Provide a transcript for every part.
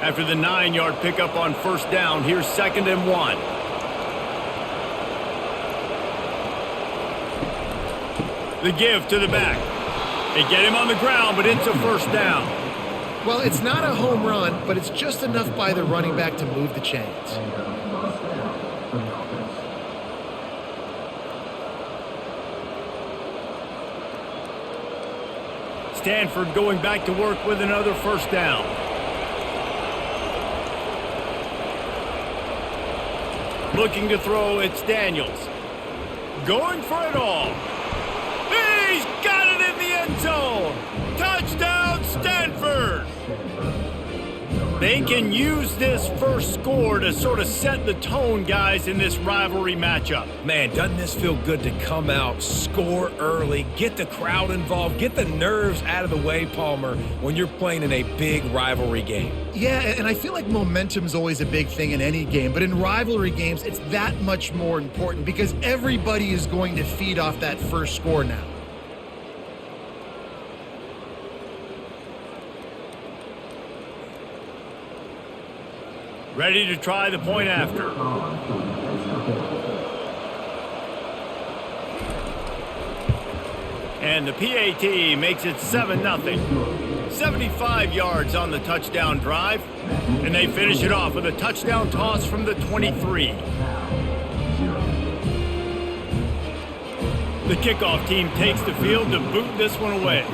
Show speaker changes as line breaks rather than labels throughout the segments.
After the 9-yard pickup on first down, here's 2nd and 1. The give to the back. They get him on the ground, but it's a first down.
Well, it's not a home run, but it's just enough by the running back to move the chains.
Stanford going back to work with another first down. Looking to throw, it's Daniels. Going for it all. He's got it in the end zone. Touchdown, Stanford. They can use this first score to sort of set the tone, guys, in this rivalry matchup.
Man, doesn't this feel good to come out, score early, get the crowd involved, get the nerves out of the way, Palmer, when you're playing in a big rivalry game?
Yeah, and I feel like momentum's always a big thing in any game, but in rivalry games, it's that much more important because everybody is going to feed off that first score now.
Ready to try the point after. And the PAT makes it 7-0. 75 yards on the touchdown drive. And they finish it off with a touchdown toss from the 23. The kickoff team takes the field to boot this one away.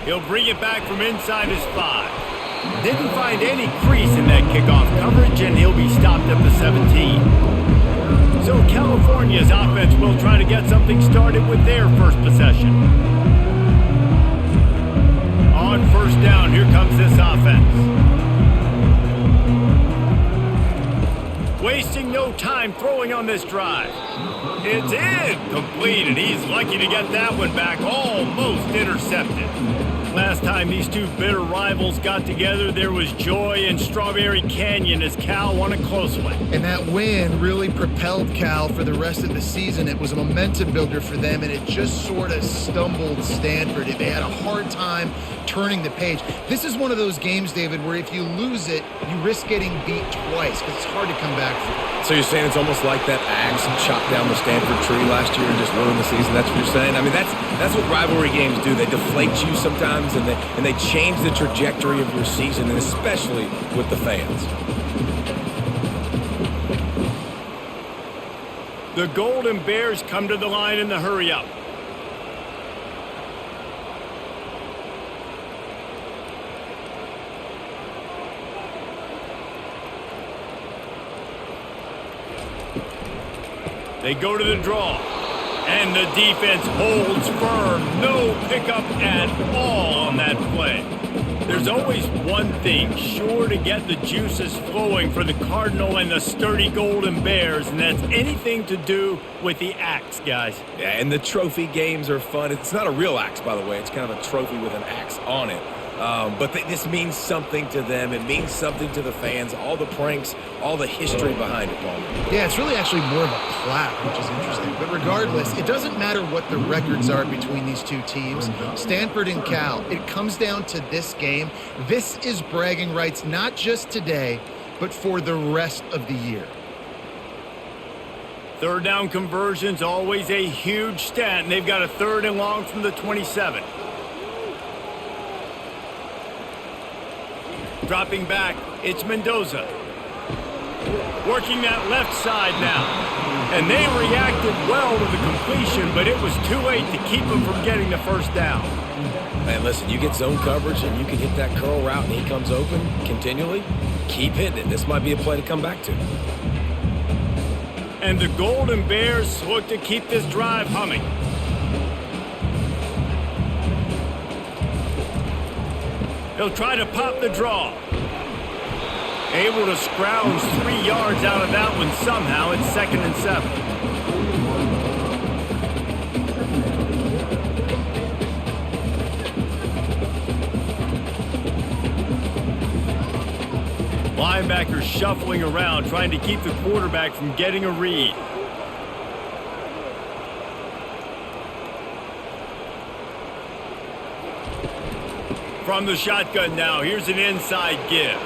He'll bring it back from inside his 5. Didn't find any crease in that kickoff coverage, and he'll be stopped at the 17. So California's offense will try to get something started with their first possession. On first down, here comes this offense. Wasting no time throwing on this drive. It's incomplete, and he's lucky to get that one back, almost intercepted. Last time these two bitter rivals got together, there was joy in Strawberry Canyon as Cal won a close one.
And that win really propelled Cal for the rest of the season. It was a momentum builder for them, and it just sort of stumbled Stanford. They had a hard time turning the page. This is one of those games, David, where if you lose it, you risk getting beat twice because it's hard to come back from.
So you're saying it's almost like that axe chopped down the Stanford tree last year and just ruined the season? That's what you're saying? I mean, that's what rivalry games do. They deflate you sometimes, and they change the trajectory of your season, and especially with the fans.
The Golden Bears come to the line in the hurry-up. They go to the draw, and the defense holds firm. No pickup at all on that play. There's always one thing sure to get the juices flowing for the Cardinal and the sturdy Golden Bears, and that's anything to do with the axe, guys.
Yeah, and the trophy games are fun. It's not a real axe, by the way. It's kind of a trophy with an axe on it. But this means something to them. It means something to the fans. All the pranks, all the history behind it, Palmer.
Yeah, it's really actually more of a plaque, which is interesting. But regardless, it doesn't matter what the records are between these two teams, Stanford and Cal. It comes down to this game. This is bragging rights, not just today, but for the rest of the year.
Third down conversion's always a huge stat, and they've got a 3rd and long from the 27. Dropping back, it's Mendoza. Working that left side now. And they reacted well to the completion, but it was too late to keep them from getting the first down.
Man, listen, you get zone coverage and you can hit that curl route and he comes open continually. Keep hitting it. This might be a play to come back to.
And the Golden Bears look to keep this drive humming. He'll try to pop the draw. Able to scrounge 3 yards out of that one somehow. It's 2nd and 7. Linebackers shuffling around, trying to keep the quarterback from getting a read. From the shotgun now, here's an inside give.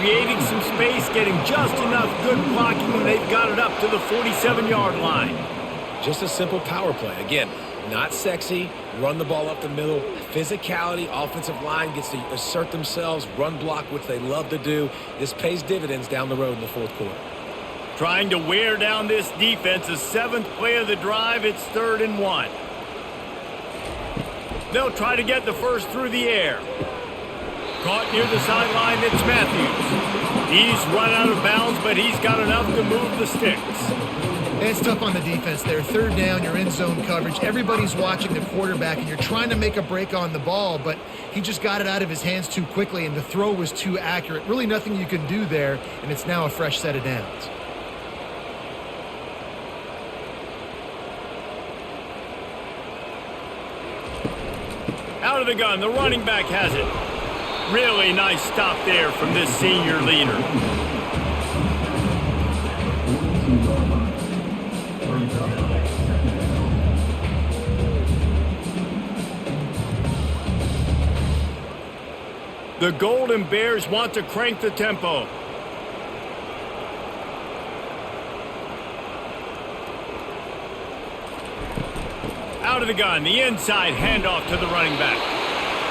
Creating some space, getting just enough good blocking, and they've got it up to the 47-yard line.
Just a simple power play. Again, not sexy, run the ball up the middle. Physicality, offensive line gets to assert themselves, run block, which they love to do. This pays dividends down the road in the fourth quarter.
Trying to wear down this defense, the 7th play of the drive, it's 3rd and 1. They'll try to get the first through the air. Caught near the sideline, it's Matthews. He's run out of bounds, but he's got enough to move the sticks.
It's tough on the defense there. 3rd down, you're in zone coverage. Everybody's watching the quarterback, and you're trying to make a break on the ball, but he just got it out of his hands too quickly, and the throw was too accurate. Really nothing you can do there, and it's now a fresh set of downs.
Out of the gun, the running back has it. Really nice stop there from this senior leader. The Golden Bears want to crank the tempo. Out of the gun, the inside handoff to the running back.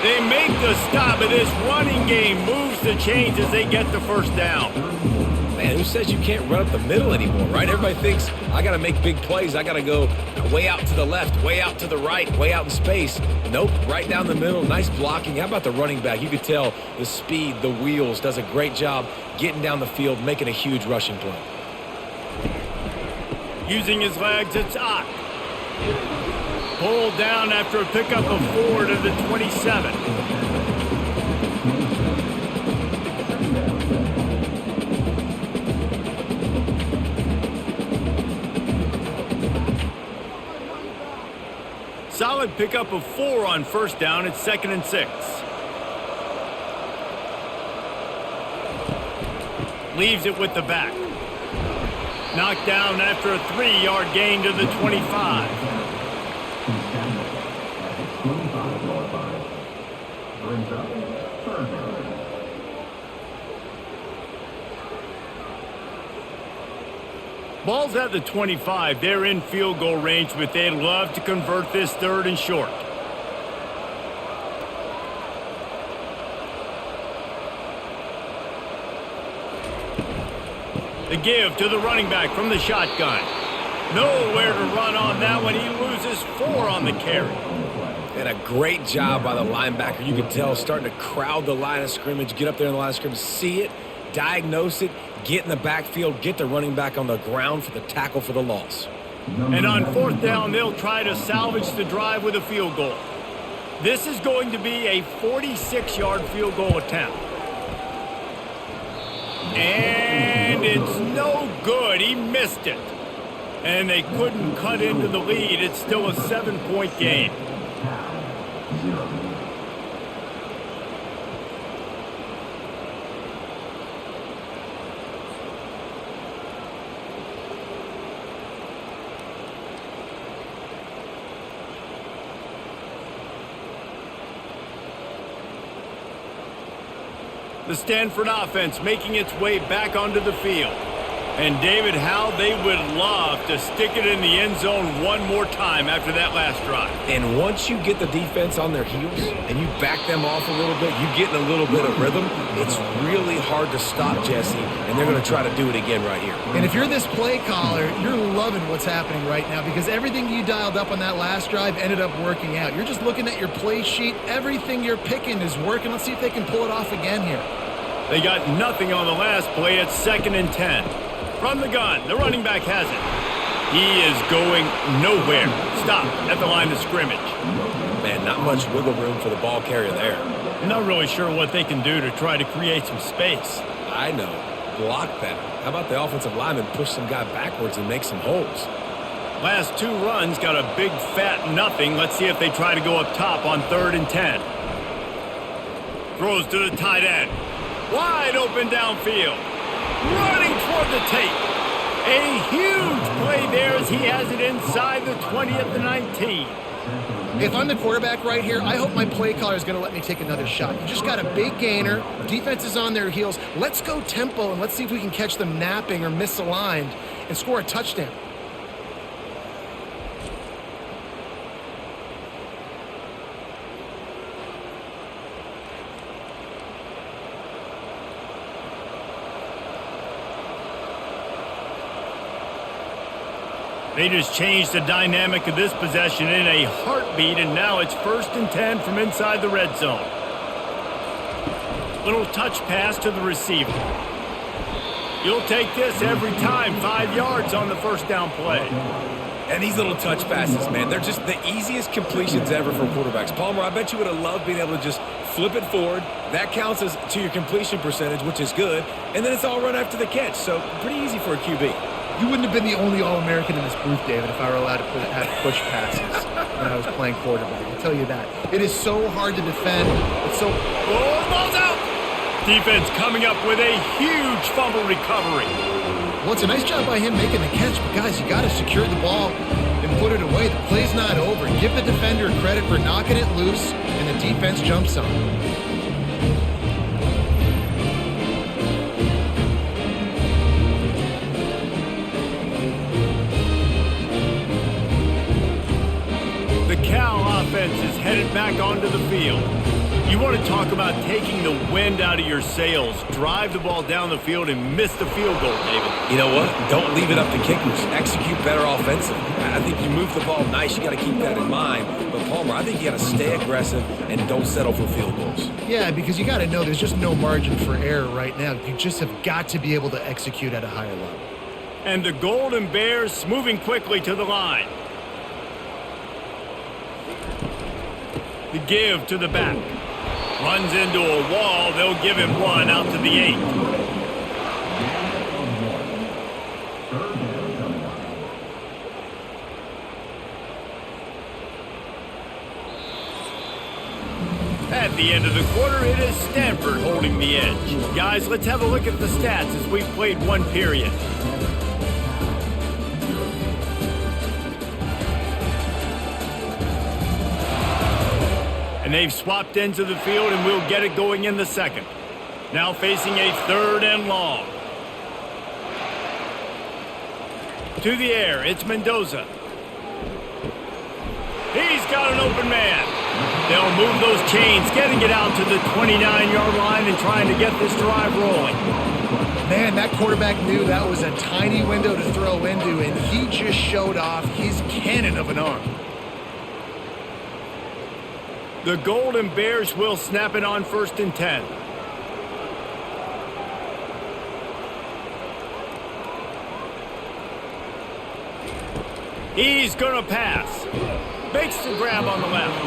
They make the stop, and this running game moves the chains as they get the first down.
Man, who says you can't run up the middle anymore, right? Everybody thinks, I got to make big plays. I got to go way out to the left, way out to the right, way out in space. Nope, right down the middle. Nice blocking. How about the running back? You could tell the speed, the wheels, does a great job getting down the field, making a huge rushing play.
Using his legs, it's Ott. Pulled down after a pickup of 4 to the 27. Solid pickup of 4 on first down. It's 2nd and 6. Leaves it with the back. Knocked down after a 3-yard gain to the 25. Ball's at the 25. They're in field goal range, but they'd love to convert this 3rd and short. The give to the running back from the shotgun. Nowhere to run on that one. He loses 4 on the carry.
And a great job by the linebacker. You can tell starting to crowd the line of scrimmage, get up there in the line of scrimmage, see it, diagnose it, get in the backfield, get the running back on the ground for the tackle for the loss.
And on 4th down, they'll try to salvage the drive with a field goal. This is going to be a 46-yard field goal attempt. And it's no good. He missed it. And they couldn't cut into the lead. It's still a 7-point game. The Stanford offense making its way back onto the field. And David, how they would love to stick it in the end zone one more time after that last drive.
And once you get the defense on their heels and you back them off a little bit, you get in a little bit of rhythm, it's really hard to stop, Jesse, and they're going to try to do it again right here.
And if you're this play caller, you're loving what's happening right now because everything you dialed up on that last drive ended up working out. You're just looking at your play sheet. Everything you're picking is working. Let's see if they can pull it off again here.
They got nothing on the last play. It's 2nd and 10. From the gun, the running back has it. He is going nowhere. Stop at the line of scrimmage.
Man, not much wiggle room for the ball carrier there.
I'm not really sure what they can do to try to create some space.
I know. Block that. How about the offensive lineman push some guy backwards and make some holes?
Last 2 runs got a big fat nothing. Let's see if they try to go up top on 3rd and 10. Throws to the tight end. Wide open downfield. Running toward the tape. A huge play there as he has it inside the 20 at the 19.
If I'm the quarterback right here, I hope my play caller is going to let me take another shot. You just got a big gainer. Defense is on their heels. Let's go tempo, and let's see if we can catch them napping or misaligned and score a touchdown.
They just changed the dynamic of this possession in a heartbeat, and now it's 1st and 10 from inside the red zone. Little touch pass to the receiver. You'll take this every time. 5 yards on the first down play.
And these little touch passes, man, they're just the easiest completions ever for quarterbacks. Palmer, I bet you would have loved being able to just flip it forward. That counts as to your completion percentage, which is good. And then it's all run after the catch, so pretty easy for a QB.
You wouldn't have been the only All-American in this booth, David, if I were allowed to have push passes when I was playing quarterback. I'll tell you that. It is so hard to defend. It's so...
Oh, ball's out! Defense coming up with a huge fumble recovery.
Well, it's a nice job by him making the catch, but guys, you got to secure the ball and put it away. The play's not over. Give the defender credit for knocking it loose, and the defense jumps on it.
Cal offense is headed back onto the field. You want to talk about taking the wind out of your sails. Drive the ball down the field and miss the field goal, David.
You know what? Don't leave it up to kickers. Execute better offensively. I think you move the ball nice. You got to keep that in mind. But, Palmer, I think you got to stay aggressive and don't settle for field goals.
Yeah, because you got to know there's just no margin for error right now. You just have got to be able to execute at a higher level.
And the Golden Bears moving quickly to the line. The give to the back. Runs into a wall. They'll give him one out to the 8. At the end of the quarter, it is Stanford holding the edge. Guys, let's have a look at the stats as we've played one period. And they've swapped into the field, and we'll get it going in the second. Now facing a 3rd and long. To the air, it's Mendoza. He's got an open man. They'll move those chains, getting it out to the 29-yard line and trying to get this drive rolling.
Man, that quarterback knew that was a tiny window to throw into, and he just showed off his cannon of an arm.
The Golden Bears will snap it on 1st and 10. He's going to pass. Makes the grab on the left.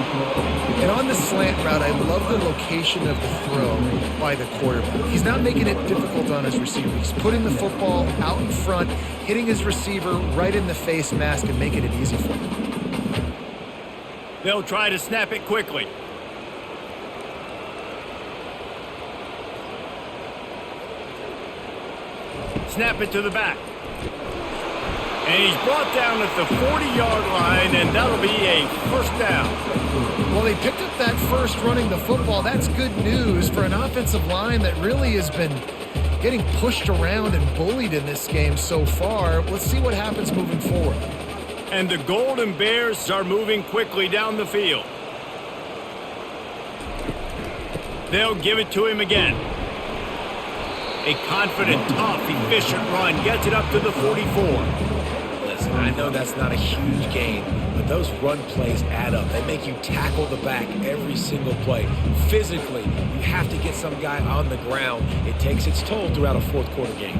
And on the slant route, I love the location of the throw by the quarterback. He's not making it difficult on his receiver. He's putting the football out in front, hitting his receiver right in the face mask and making it easy for him.
They'll try to snap it quickly. Snap it to the back. And he's brought down at the 40-yard line, and that'll be a 1st down.
Well, they picked up that first running the football. That's good news for an offensive line that really has been getting pushed around and bullied in this game so far. Let's see what happens moving forward.
And the Golden Bears are moving quickly down the field. They'll give it to him again. A confident, tough, efficient run gets it up to the 44.
Listen, I know that's not a huge gain, but those run plays add up. They make you tackle the back every single play. Physically, you have to get some guy on the ground. It takes its toll throughout a 4th quarter game.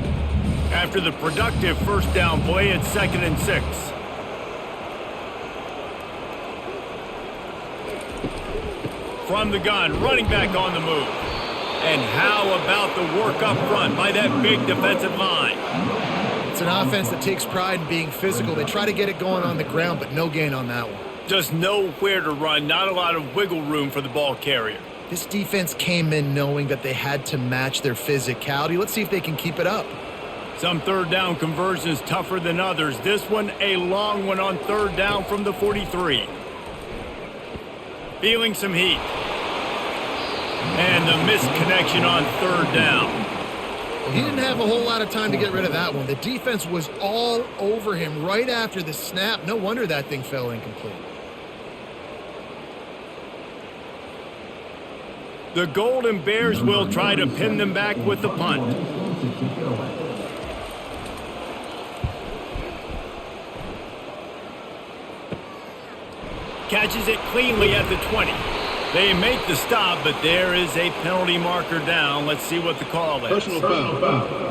After the productive 1st down play, it's 2nd and 6. From the gun, running back on the move. And how about the work up front by that big defensive line?
It's an offense that takes pride in being physical. They try to get it going on the ground, but no gain on that one.
Just nowhere to run, not a lot of wiggle room for the ball carrier.
This defense came in knowing that they had to match their physicality. Let's see if they can keep it up.
Some 3rd down conversions tougher than others. This one, a long one on 3rd down from the 43. Feeling some heat. And the missed connection on third down.
Well, he didn't have a whole lot of time to get rid of that one. The defense was all over him right after the snap. No wonder that thing fell incomplete.
The Golden Bears will try to pin them back with the punt. Catches it cleanly at the 20. They make the stop, but there is a penalty marker down. Let's see what the call is.
Personal foul.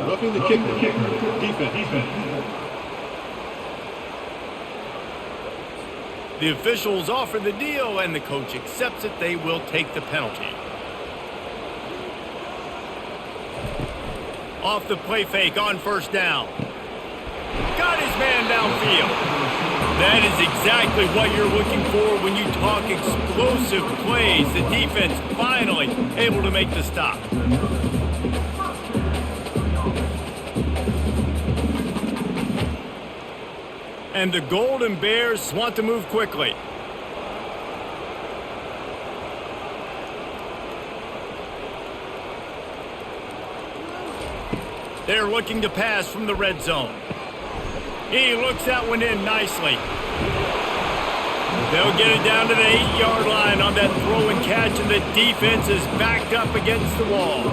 Roughing the kicker. Defense.
The officials offer the deal, and the coach accepts it. They will take the penalty. Off the play fake on first down. Got his man downfield. That is exactly what you're looking for when you talk explosive plays. The defense finally able to make the stop. And the Golden Bears want to move quickly. They're looking to pass from the red zone. He looks that one in nicely. They'll get it down to the 8-yard line on that throw and catch, and the defense is backed up against the wall.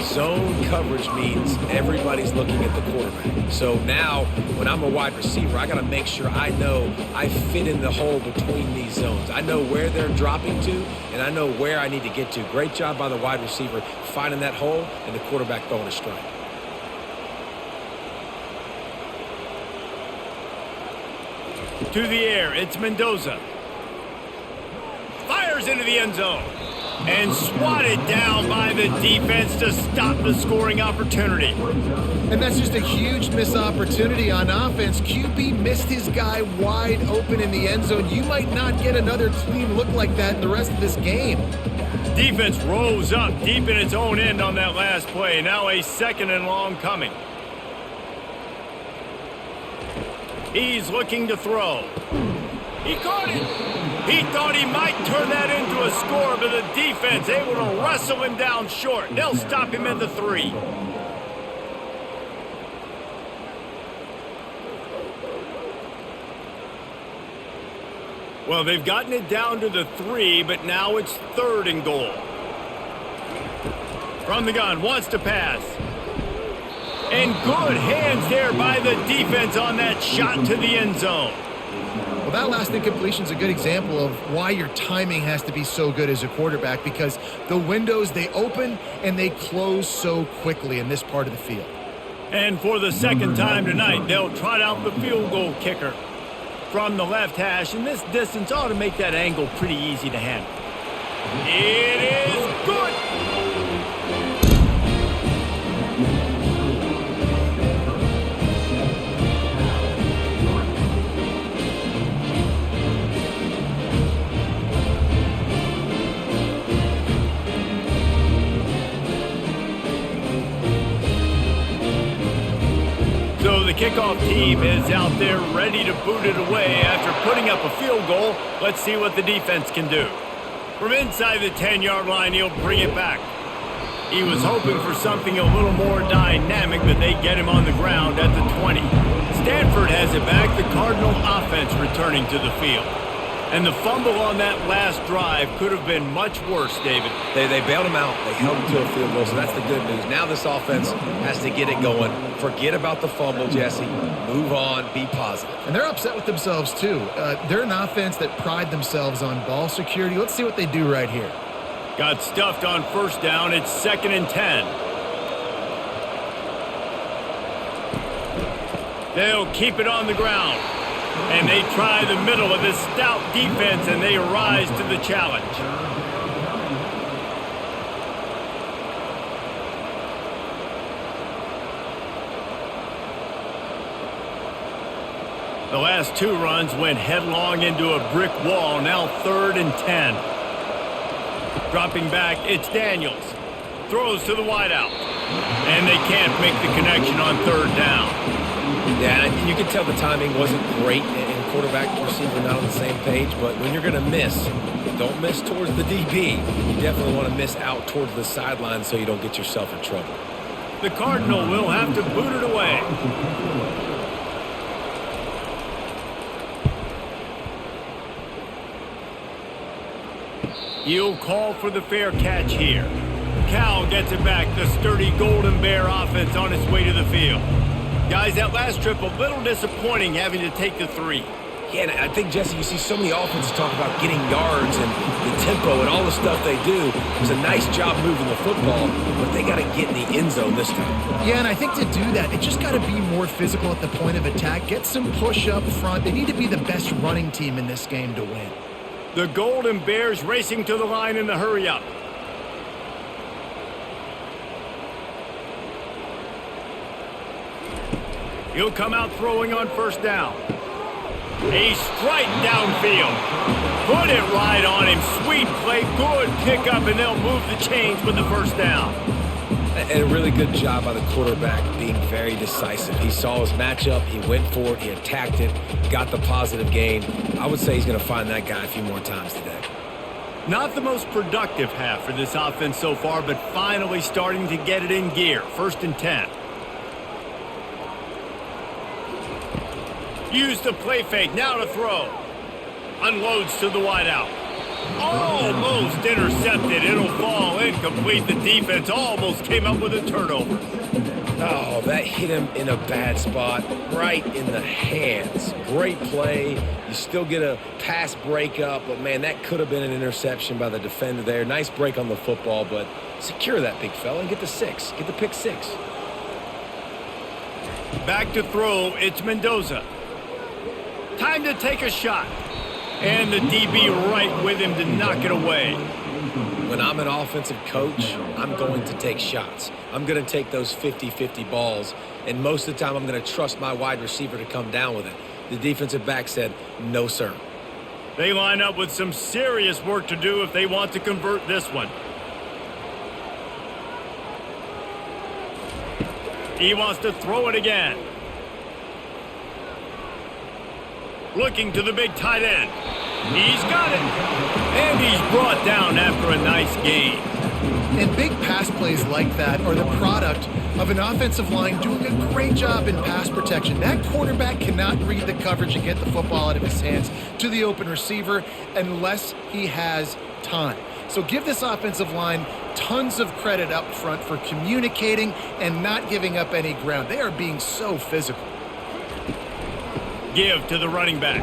Zone coverage means everybody's looking at the quarterback. So now, when I'm a wide receiver, I got to make sure I know I fit in the hole between these zones. I know where they're dropping to, and I know where I need to get to. Great job by the wide receiver finding that hole, and the quarterback throwing a strike.
To the air, it's Mendoza. Fires into the end zone. And swatted down by the defense to stop the scoring opportunity.
And that's just a huge missed opportunity on offense. QB missed his guy wide open in the end zone. You might not get another clean look like that in the rest of this game.
Defense rose up deep in its own end on that last play. Now a 2nd and long coming. He's looking to throw. He caught it. He thought he might turn that into a score, but the defense able to wrestle him down short. They'll stop him at the 3. Well, they've gotten it down to the 3, but now it's 3rd and goal. From the gun, wants to pass. And good hands there by the defense on that shot to the end zone.
Well, that last incompletion is a good example of why your timing has to be so good as a quarterback, because the windows, they open and they close so quickly in this part of the field.
And for the 2nd time tonight, they'll trot out the field goal kicker from the left hash, and this distance ought to make that angle pretty easy to handle. It is good. So the kickoff team is out there ready to boot it away after putting up a field goal. Let's see what the defense can do. From inside the 10-yard line, he'll bring it back. He was hoping for something a little more dynamic, but they get him on the ground at the 20. Stanford has it back. The Cardinal offense returning to the field. And the fumble on that last drive could have been much worse, David.
They bailed him out. They held him to a field goal, so that's the good news. Now this offense has to get it going. Forget about the fumble, Jesse. Move on. Be positive.
And they're upset with themselves, too. They're an offense that pride themselves on ball security. Let's see what they do right here.
Got stuffed on first down. It's 2nd and 10. They'll keep it on the ground. And they try the middle of this stout defense, and they rise to the challenge. The last 2 runs went headlong into a brick wall. Now 3rd and 10. Dropping back, it's Daniels. Throws to the wideout. And they can't make the connection on 3rd down.
Yeah, and you can tell the timing wasn't great in quarterback and receiver not on the same page, but when you're going to miss, don't miss towards the DB. You definitely want to miss out towards the sideline so you don't get yourself in trouble.
The Cardinal will have to boot it away. He'll call for the fair catch here. Cal gets it back. The sturdy Golden Bear offense on its way to the field. Guys, that last trip a little disappointing having to take the 3.
Yeah, and I think, Jesse, you see so many offenses talk about getting yards and the tempo and all the stuff they do. It was a nice job moving the football, but they got to get in the end zone this time.
Yeah, and I think to do that, they just got to be more physical at the point of attack. Get some push up front. They need to be the best running team in this game to win.
The Golden Bears racing to the line in the hurry-up. He'll come out throwing on first down. A strike downfield. Put it right on him. Sweet play, good pickup, and they'll move the chains with the first down.
And a really good job by the quarterback being very decisive. He saw his matchup, he went for it, he attacked it, got the positive gain. I would say he's going to find that guy a few more times today.
Not the most productive half for this offense so far, but finally starting to get it in gear. 1st and 10. Use the play fake, now to throw. Unloads to the wideout. Almost intercepted. It'll fall incomplete. The defense almost came up with a turnover.
Oh, that hit him in a bad spot, right in the hands. Great play. You still get a pass breakup, but, man, that could have been an interception by the defender there. Nice break on the football, but secure that big fella and get the 6. Get the pick 6.
Back to throw. It's Mendoza. Time to take a shot. And the DB right with him to knock it away.
When I'm an offensive coach, I'm going to take shots. I'm going to take those 50-50 balls, and most of the time I'm going to trust my wide receiver to come down with it. The defensive back said, no, sir.
They line up with some serious work to do if they want to convert this one. He wants to throw it again. Looking to the big tight end. He's got it. And he's brought down after a nice gain.
And big pass plays like that are the product of an offensive line doing a great job in pass protection. That quarterback cannot read the coverage and get the football out of his hands to the open receiver unless he has time. So give this offensive line tons of credit up front for communicating and not giving up any ground. They are being so physical.
Give to the running back.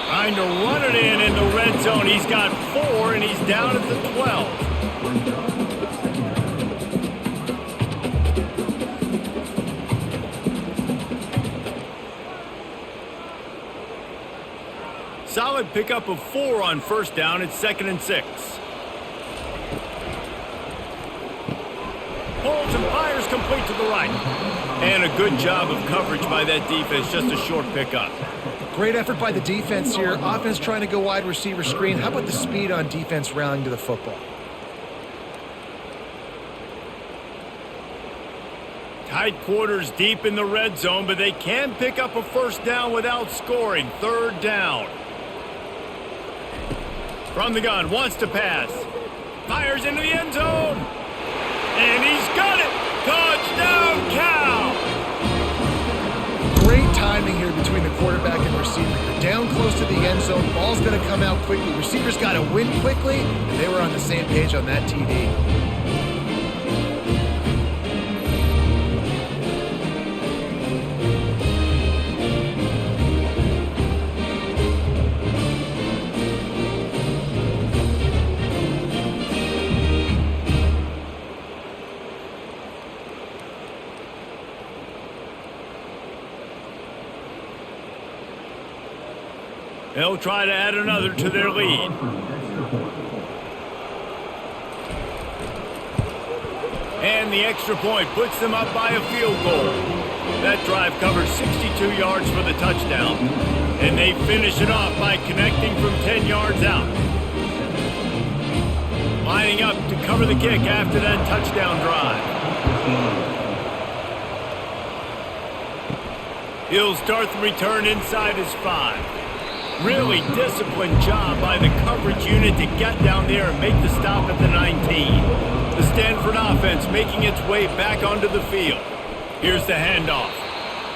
Trying to run it in the red zone. He's got 4, and he's down at the 12. Solid pickup of 4 on first down. It's 2nd and 6. Pulls and fires complete to the right. And a good job of coverage by that defense. Just a short pickup.
Great effort by the defense here. Offense trying to go wide receiver screen. How about the speed on defense rallying to the football?
Tight quarters deep in the red zone, but they can pick up a first down without scoring. 3rd down. From the gun, wants to pass. Fires into the end zone. And he's got it. Touchdown, Cal.
Great timing here between the quarterback and receiver. You're down close to the end zone. Ball's going to come out quickly. Receivers got to win quickly, and they were on the same page on that TD.
They'll try to add another to their lead. And the extra point puts them up by a field goal. That drive covered 62 yards for the touchdown. And they finish it off by connecting from 10 yards out. Lining up to cover the kick after that touchdown drive. He'll start the return inside his 5. Really disciplined job by the coverage unit to get down there and make the stop at the 19. The Stanford offense making its way back onto the field. Here's the handoff.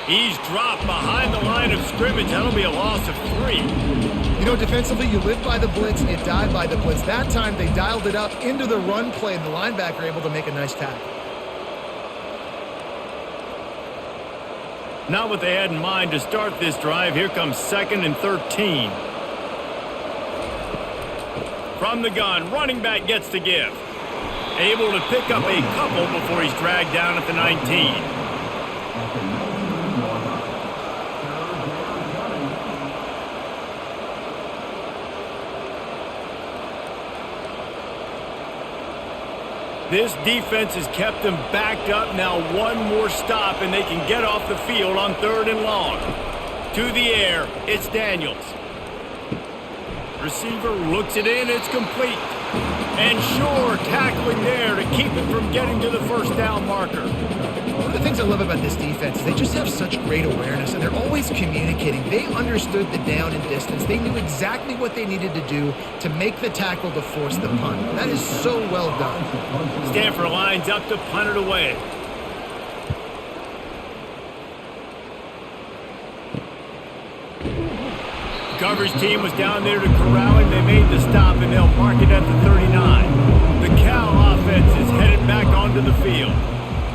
He's dropped behind the line of scrimmage. That'll be a loss of 3.
You know, defensively, you live by the blitz and you die by the blitz. That time, they dialed it up into the run play, and the linebacker able to make a nice tackle.
Not what they had in mind to start this drive. Here comes 2nd and 13. From the gun, running back gets to give. Able to pick up a couple before he's dragged down at the 19. This defense has kept them backed up. Now one more stop, and they can get off the field on 3rd and long. To the air, it's Daniels. Receiver looks it in, it's complete. And Shore tackling there to keep it from getting to the first down marker.
One of the things I love about this defense is they just have such great awareness, and they're always communicating. They understood the down and distance. They knew exactly what they needed to do to make the tackle to force the punt. That is so well done.
Stanford lines up to punt it away. The coverage team was down there to corral him. They made the stop, and they'll mark it at the 39. The Cal offense is headed back onto the field.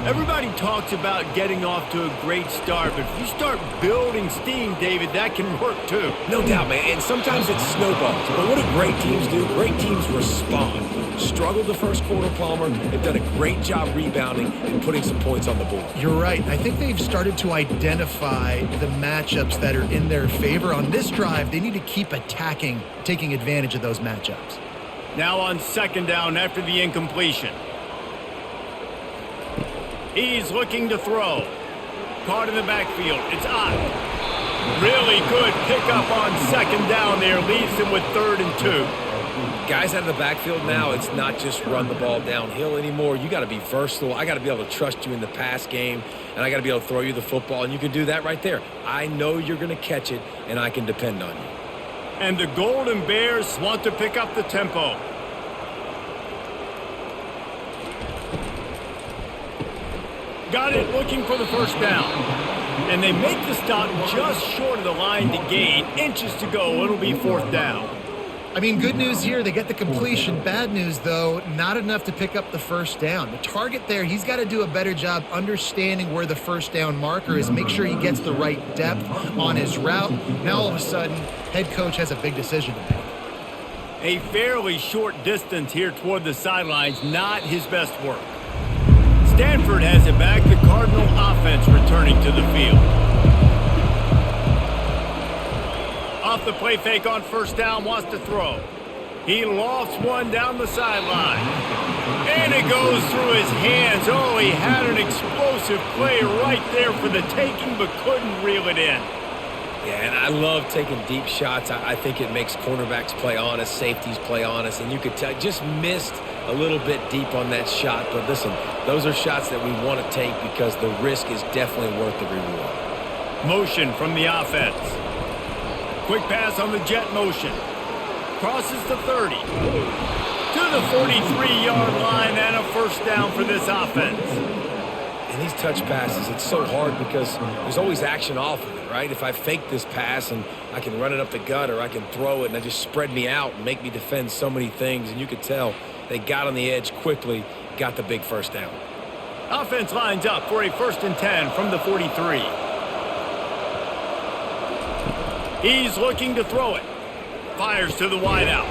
Everybody talks about getting off to a great start, but if you start building steam, David, that can work too.
No doubt, man, and sometimes it snowballs. But what do great teams do? Great teams respond. Struggled the first quarter, Palmer. They've done a great job rebounding and putting some points on the board.
You're right. I think they've started to identify the matchups that are in their favor. On this drive, they need to keep attacking, taking advantage of those matchups.
Now on 2nd down after the incompletion. He's looking to throw. Caught in the backfield. It's Ott. Really good pickup on 2nd down there. Leaves him with 3rd and 2.
Guys out of the backfield now, it's not just run the ball downhill anymore. You got to be versatile. I got to be able to trust you in the pass game, and I got to be able to throw you the football, and you can do that right there. I know you're going to catch it, and I can depend on you.
And the Golden Bears want to pick up the tempo. Got it, looking for the first down. And they make the stop just short of the line to gain. Inches to go, it'll be 4th down.
I mean, good news here, they get the completion. Bad news, though, not enough to pick up the first down. The target there, he's got to do a better job understanding where the first down marker is, make sure he gets the right depth on his route. Now, all of a sudden, head coach has a big decision to make.
A fairly short distance here toward the sidelines, not his best work. Stanford has it back, the Cardinal offense returning to the field. Off the play fake on 1st down, wants to throw. He lofts one down the sideline. And it goes through his hands. Oh, he had an explosive play right there for the taking, but couldn't reel it in.
Yeah, and I love taking deep shots. I think it makes cornerbacks play honest, safeties play honest, and you could tell just missed a little bit deep on that shot. But listen, those are shots that we want to take because the risk is definitely worth the reward.
Motion from the offense. Quick pass on the jet motion. Crosses the 30. To the 43-yard line and a 1st down for this offense.
And these touch passes, it's so hard because there's always action off of it, right? If I fake this pass and I can run it up the gut or I can throw it and I just spread me out and make me defend so many things. And you could tell they got on the edge quickly, got the big 1st down.
Offense lines up for a 1st and 10 from the 43. He's looking to throw it. Fires to the wideout.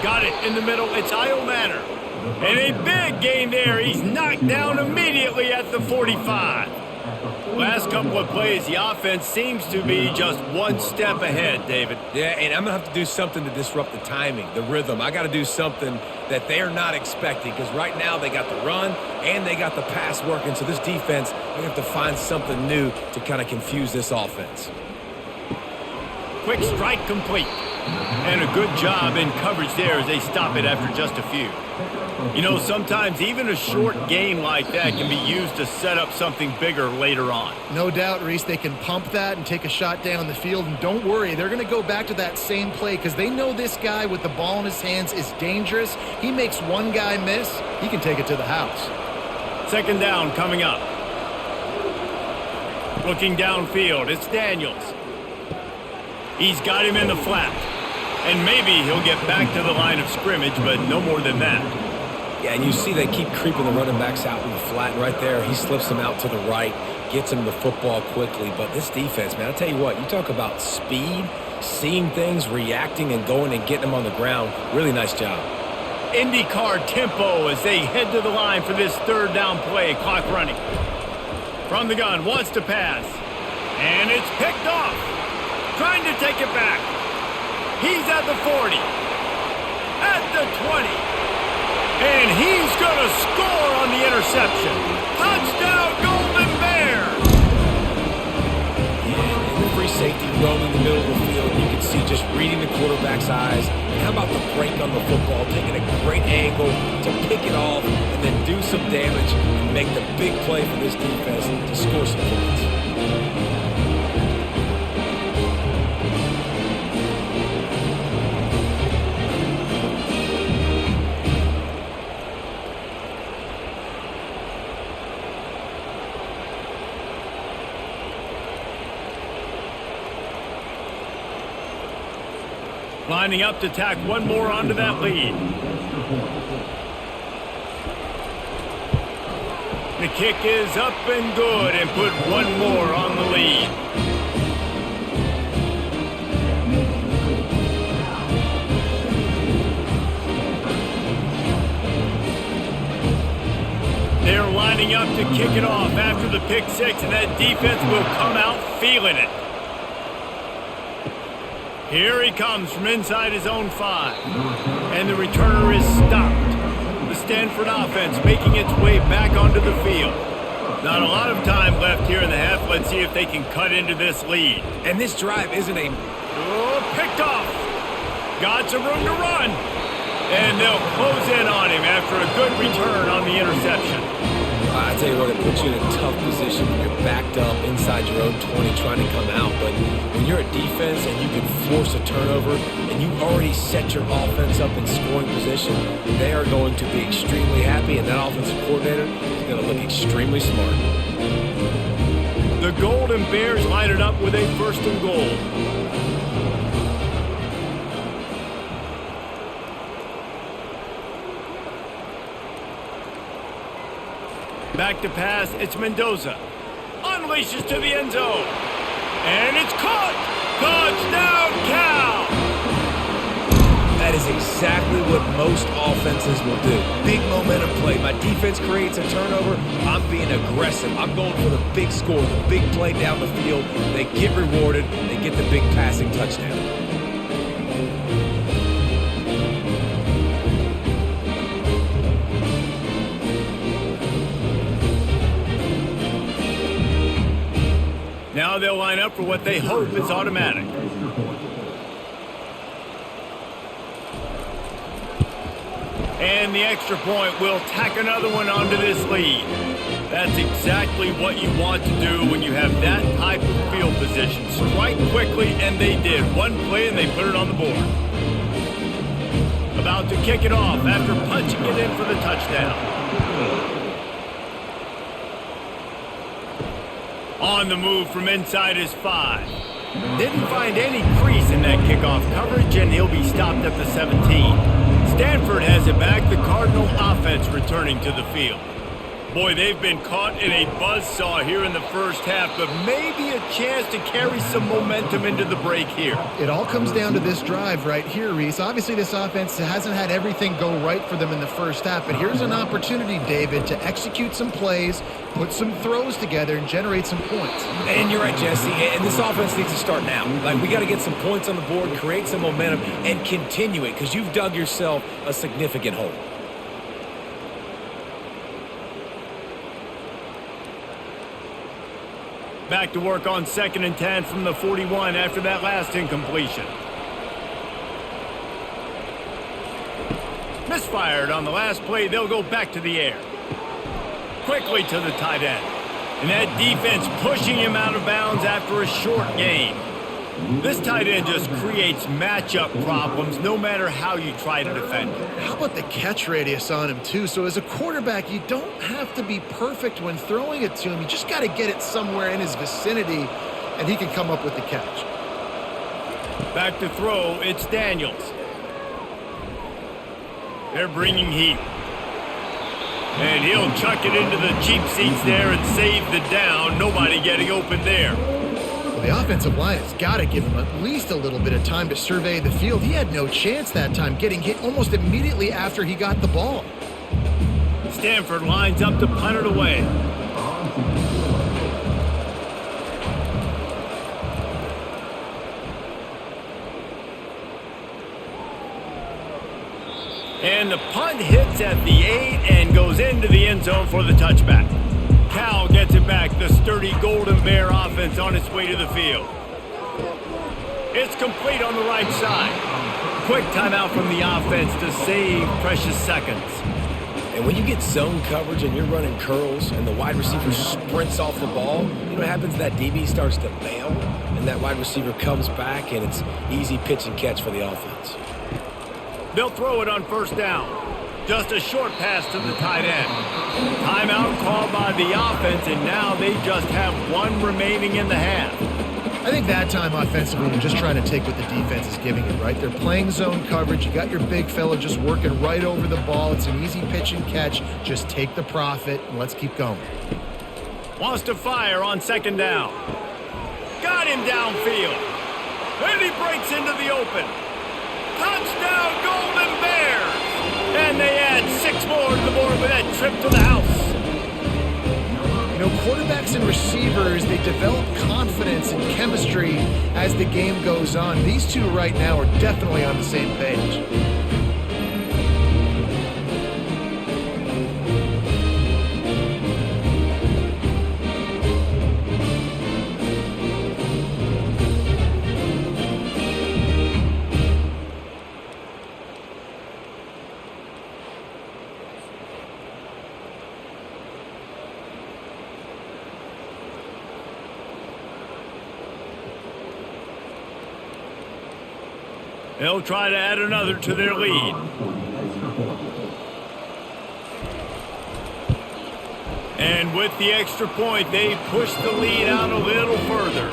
Got it in the middle. It's Io Manor. And a big gain there. He's knocked down immediately at the 45. Last couple of plays, the offense seems to be just one step ahead, David.
Yeah, and I'm going to have to do something to disrupt the timing, the rhythm. I got to do something that they're not expecting because right now they got the run and they got the pass working. So this defense, they have to find something new to kind of confuse this offense.
Quick strike complete. And a good job in coverage there as they stop it after just a few. You know, sometimes even a short gain like that can be used to set up something bigger later on.
No doubt, Reese, they can pump that and take a shot down the field. And don't worry, they're going to go back to that same play because they know this guy with the ball in his hands is dangerous. He makes one guy miss, he can take it to the house.
Second down coming up. Looking downfield, it's Daniels. He's got him in the flat. And maybe he'll get back to the line of scrimmage, but no more than that.
Yeah, and you see they keep creeping the running backs out in the flat. And right there, he slips them out to the right, gets them the football quickly. But this defense, man, I'll tell you what, you talk about speed, seeing things, reacting, and going and getting them on the ground. Really nice job.
IndyCar tempo as they head to the line for this third down play. Clock running. From the gun, wants to pass. And it's picked off. Trying to take it back. He's at the 40. At the 20. And he's going to score on the interception. Touchdown, Golden Bears!
And the free safety roaming the middle of the field. You can see just reading the quarterback's eyes. And how about the break on the football? Taking a great angle to pick it off and then do some damage and make the big play for this defense to score some points.
Lining up to tack one more onto that lead. The kick is up and good and put one more on the lead. They're lining up to kick it off after the pick six, and that defense will come out feeling it. Here he comes from inside his own 5. And the returner is stopped. The Stanford offense making its way back onto the field. Not a lot of time left here in the half. Let's see if they can cut into this lead.
And this drive isn't a...
Oh, picked off. Got some room to run. And they'll close in on him after a good return on the interception.
I tell you what, it puts you in a tough position when you're backed up inside your own 20 trying to come out. But when you're a defense and you can force a turnover and you already set your offense up in scoring position, they are going to be extremely happy, and that offensive coordinator is going to look extremely smart.
The Golden Bears line it up with a 1st and goal. Back to pass, it's Mendoza. Unleashes to the end zone. And it's caught! Touchdown, Cal!
That is exactly what most offenses will do. Big momentum play. My defense creates a turnover. I'm being aggressive. I'm going for the big score, the big play down the field. They get rewarded. They get the big passing touchdown.
Now they'll line up for what they hope is automatic. And the extra point will tack another one onto this lead. That's exactly what you want to do when you have that type of field position. Strike quickly, and they did. One play, and they put it on the board. About to kick it off after punching it in for the touchdown. On the move from inside his 5. Didn't find any crease in that kickoff coverage, and he'll be stopped at the 17. Stanford has it back. The Cardinal offense returning to the field. Boy, they've been caught in a buzzsaw here in the first half, but maybe a chance to carry some momentum into the break here.
It all comes down to this drive right here, Reese. Obviously, this offense hasn't had everything go right for them in the first half, but here's an opportunity, David, to execute some plays, put some throws together, and generate some points.
And you're right, Jesse, and this offense needs to start now. Like, we got to get some points on the board, create some momentum, and continue it, because you've dug yourself a significant hole.
Back to work on 2nd and 10 from the 41 after that last incompletion. Misfired on the last play. They'll go back to the air. Quickly to the tight end. And that defense pushing him out of bounds after a short gain. This tight end just creates matchup problems no matter how you try to defend him.
How about the catch radius on him, too? So as a quarterback, you don't have to be perfect when throwing it to him. You just got to get it somewhere in his vicinity, and he can come up with the catch.
Back to throw, it's Daniels. They're bringing heat. And he'll chuck it into the cheap seats there and save the down. Nobody getting open there.
Well, the offensive line has got to give him at least a little bit of time to survey the field. He had no chance that time, getting hit almost immediately after he got the ball.
Stanford lines up to punt it away. And the punt hits at the 8 and goes into the end zone for the touchback. Cal gets it back. The sturdy Golden Bear offense on its way to the field. It's complete on the right side. Quick timeout from the offense to save precious seconds.
And when you get zone coverage and you're running curls and the wide receiver sprints off the ball, you know what happens? That DB starts to bail, and that wide receiver comes back, and it's easy pitch and catch for the offense.
They'll throw it on first down. Just a short pass to the tight end. Timeout called by the offense, and now they just have one remaining in the half.
I think that time offensively, they're just trying to take what the defense is giving it, right? They're playing zone coverage. You got your big fella just working right over the ball. It's an easy pitch and catch. Just take the profit, and let's keep going.
Wants to fire on second down. Got him downfield. And he breaks into the open. Touchdown, Golden Bears! And they add 6 more to the board with that trip to the house.
You know, quarterbacks and receivers, they develop confidence and chemistry as the game goes on. These two right now are definitely on the same page.
They'll try to add another to their lead. And with the extra point, they push the lead out a little further.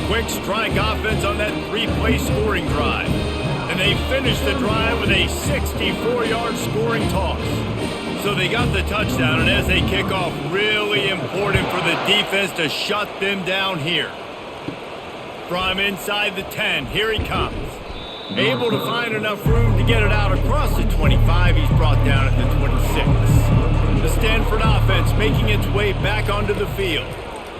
Quick strike offense on that 3-play scoring drive. And they finish the drive with a 64-yard scoring toss. So they got the touchdown, and as they kick off, really important for the defense to shut them down here. From inside the 10, here he comes. Able to find enough room to get it out across the 25. He's brought down at the 26. The Stanford offense making its way back onto the field.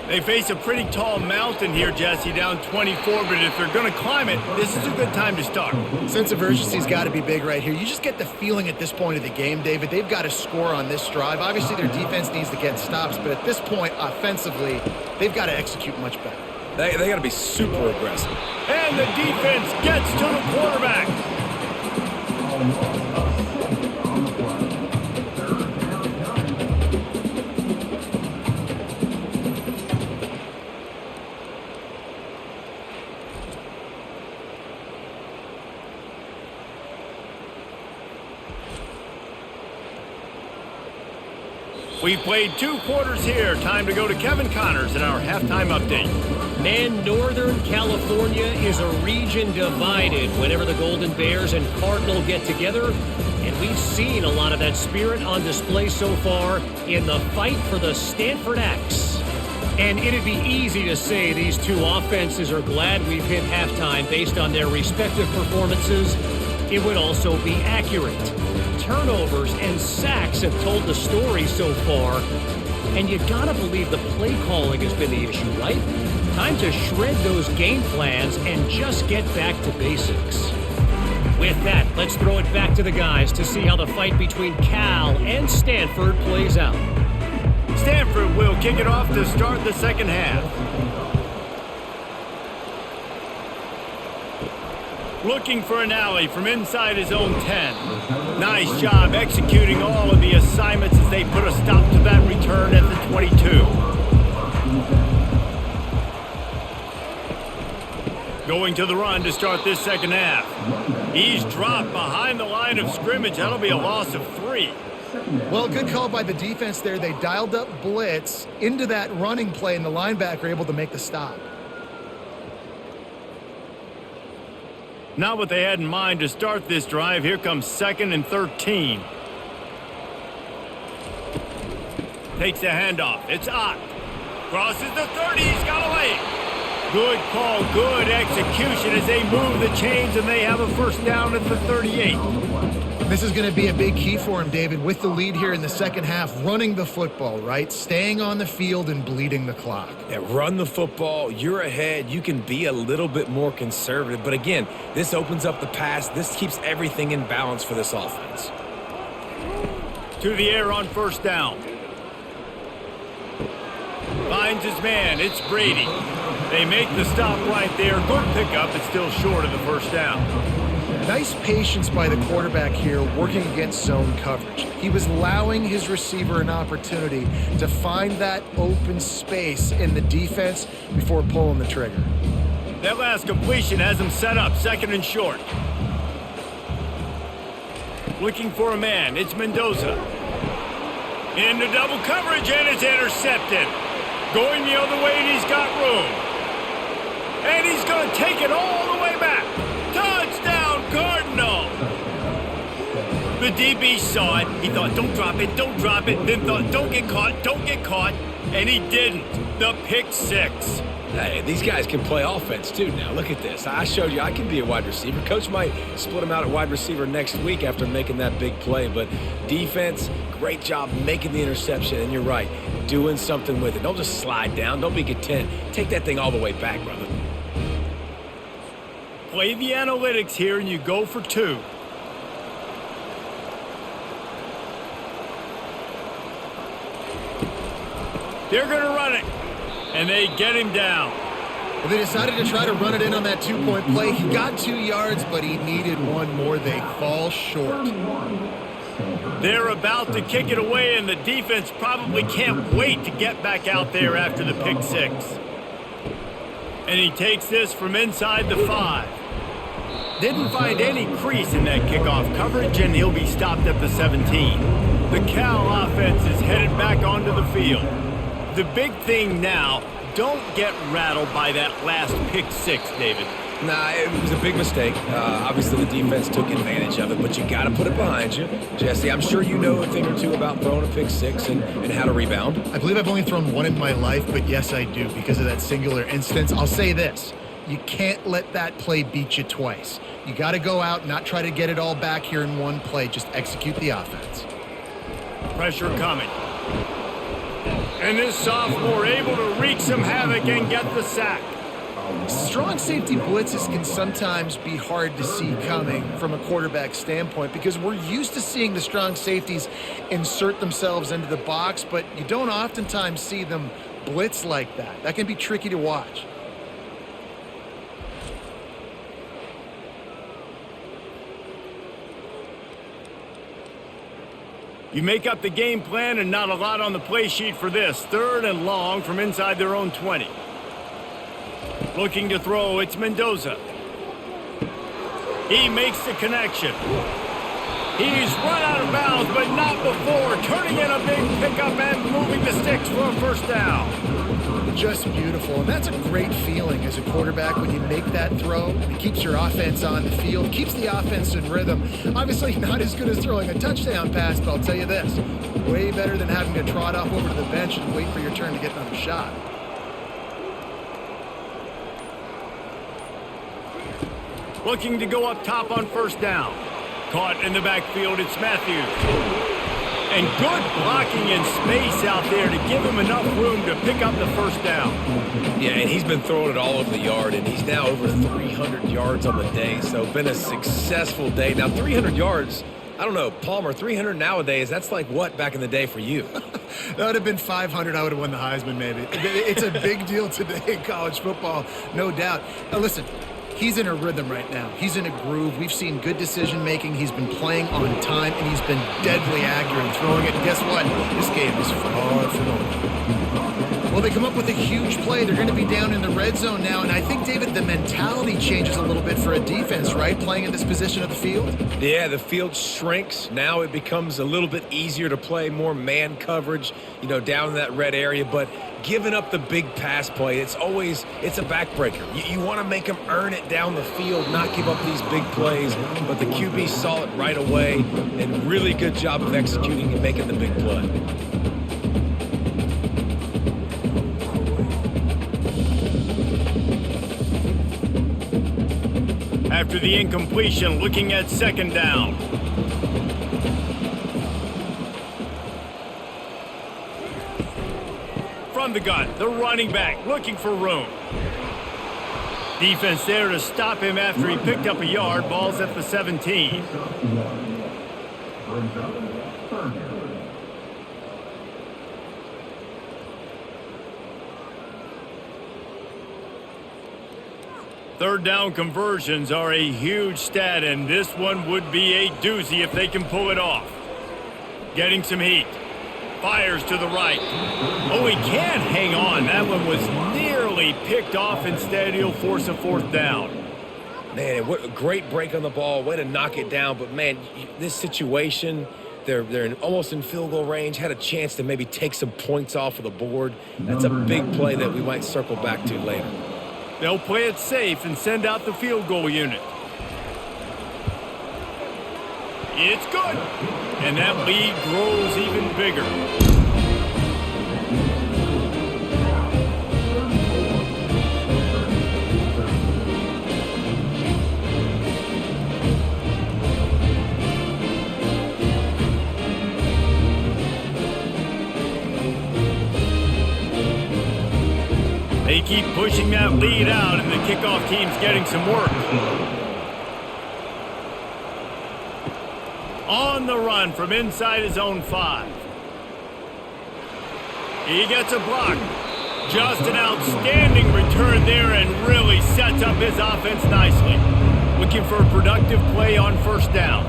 They face a pretty tall mountain here, Jesse, down 24, but if they're going to climb it, this is a good time to start.
Sense of urgency's got to be big right here. You just get the feeling at this point of the game, David, they've got to score on this drive. Obviously, their defense needs to get stops, but at this point, offensively, they've got to execute much better.
They got to be super aggressive.
And the defense gets to the quarterback. We've played 2 quarters here. Time to go to Kevin Connors in our halftime update.
Man, Northern California is a region divided whenever the Golden Bears and Cardinal get together. And we've seen a lot of that spirit on display so far in the fight for the Stanford Axe. And it'd be easy to say these two offenses are glad we've hit halftime based on their respective performances. It would also be accurate. Turnovers and sacks have told the story so far. And you gotta believe the play calling has been the issue, right? Time to shred those game plans and just get back to basics. With that, let's throw it back to the guys to see how the fight between Cal and Stanford plays out.
Stanford will kick it off to start the second half. Looking for an alley from inside his own 10. Nice job executing all of the assignments as they put a stop to that return at the 22. Going to the run to start this second half. He's dropped behind the line of scrimmage. That'll be a loss of 3.
Well, good call by the defense there. They dialed up blitz into that running play, and the linebacker able to make the stop.
Not what they had in mind to start this drive. Here comes 2nd and 13. Takes the handoff. It's Ott. Crosses the 30. He's got away. Good call, good execution as they move the chains, and they have a first down at the 38.
This is going to be a big key for him, David, with the lead here in the second half, running the football, right? Staying on the field and bleeding the clock.
Yeah, run the football. You're ahead. You can be a little bit more conservative. But again, this opens up the pass. This keeps everything in balance for this offense.
To the air on first down. Finds his man. It's Brady. They make the stop right there. Good pickup. It's still short of the first down.
Nice patience by the quarterback here working against zone coverage. He was allowing his receiver an opportunity to find that open space in the defense before pulling the trigger.
That last completion has him set up 2nd and short. Looking for a man. It's Mendoza. Into double coverage, and it's intercepted. Going the other way, and he's got room. And he's going to take it all the way back. Touchdown, Cardinal! The DB saw it. He thought, don't drop it, don't drop it. Then thought, don't get caught. And he didn't. The pick 6.
Hey, these guys can play offense, too, now. Look at this. I showed you I can be a wide receiver. Coach might split him out at wide receiver next week after making that big play. But defense, great job making the interception. And you're right, doing something with it. Don't just slide down. Don't be content. Take that thing all the way back, brother.
Play the analytics here, and you go for 2. They're going to run it, and they get him down.
Well, they decided to try to run it in on that 2-point play. He got 2 yards, but he needed 1 more. They fall short.
They're about to kick it away, and the defense probably can't wait to get back out there after the pick 6. And he takes this from inside the 5. Didn't find any crease in that kickoff coverage, and he'll be stopped at the 17. The Cal offense is headed back onto the field. The big thing now, don't get rattled by that last pick 6, David.
Nah, it was a big mistake. Obviously, the defense took advantage of it, but you got to put it behind you. Jesse, I'm sure you know a thing or two about throwing a pick 6 and how to rebound.
I believe I've only thrown 1 in my life, but yes, I do because of that singular instance. I'll say this. You can't let that play beat you twice. You got to go out and not try to get it all back here in one play. Just execute the offense.
Pressure coming. And this sophomore able to wreak some havoc and get the sack.
Strong safety blitzes can sometimes be hard to see coming from a quarterback standpoint because we're used to seeing the strong safeties insert themselves into the box, but you don't oftentimes see them blitz like that. That can be tricky to watch.
You make up the game plan and not a lot on the play sheet for this. 3rd and long from inside their own 20. Looking to throw, it's Mendoza. He makes the connection. He's run out of bounds, but not before. Turning in a big pickup and moving the sticks for a first down.
Just beautiful, and that's a great feeling as a quarterback when you make that throw. It keeps your offense on the field, keeps the offense in rhythm. Obviously not as good as throwing a touchdown pass, but I'll tell you this, way better than having to trot off over to the bench and wait for your turn to get another shot.
Looking to go up top on first down. Caught in the backfield, it's Matthews. And good blocking in space out there to give him enough room to pick up the first down.
Yeah, and he's been throwing it all over the yard, and he's now over 300 yards on the day, so been a successful day. Now, 300 yards, I don't know, Palmer, 300 nowadays, that's like what back in the day for you?
That would have been 500. I would have won the Heisman, maybe. It's a big deal today in college football, no doubt. Now, listen. He's in a rhythm right now. He's in a groove. We've seen good decision-making. He's been playing on time, and he's been deadly accurate in throwing it. And guess what? This game is far from over. Well, they come up with a huge play. They're going to be down in the red zone now, and I think, David, the mentality changes a little bit for a defense, right, playing in this position of the field?
Yeah, the field shrinks. Now it becomes a little bit easier to play more man coverage, down in that red area, but giving up the big pass play, it's a backbreaker. You want to make them earn it down the field, not give up these big plays, but the QB saw it right away, and really good job of executing and making the big play.
After the incompletion, looking at second down. From the gun, the running back looking for room. Defense there to stop him after he picked up a yard. Ball's at the 17. Third down conversions are a huge stat, and this one would be a doozy if they can pull it off. Getting some heat. Fires to the right. Oh, he can't hang on. That one was nearly picked off. Instead, he'll force a fourth down.
Man, what a great break on the ball. Way to knock it down. But, man, this situation, they're almost in field goal range. Had a chance to maybe take some points off of the board. That's a big play that we might circle back to later.
They'll play it safe and send out the field goal unit. It's good. And that lead grows even bigger. They keep pushing that lead out, and the kickoff team's getting some work. On the run from inside his own 5. He gets a block. Just an outstanding return there and really sets up his offense nicely. Looking for a productive play on first down.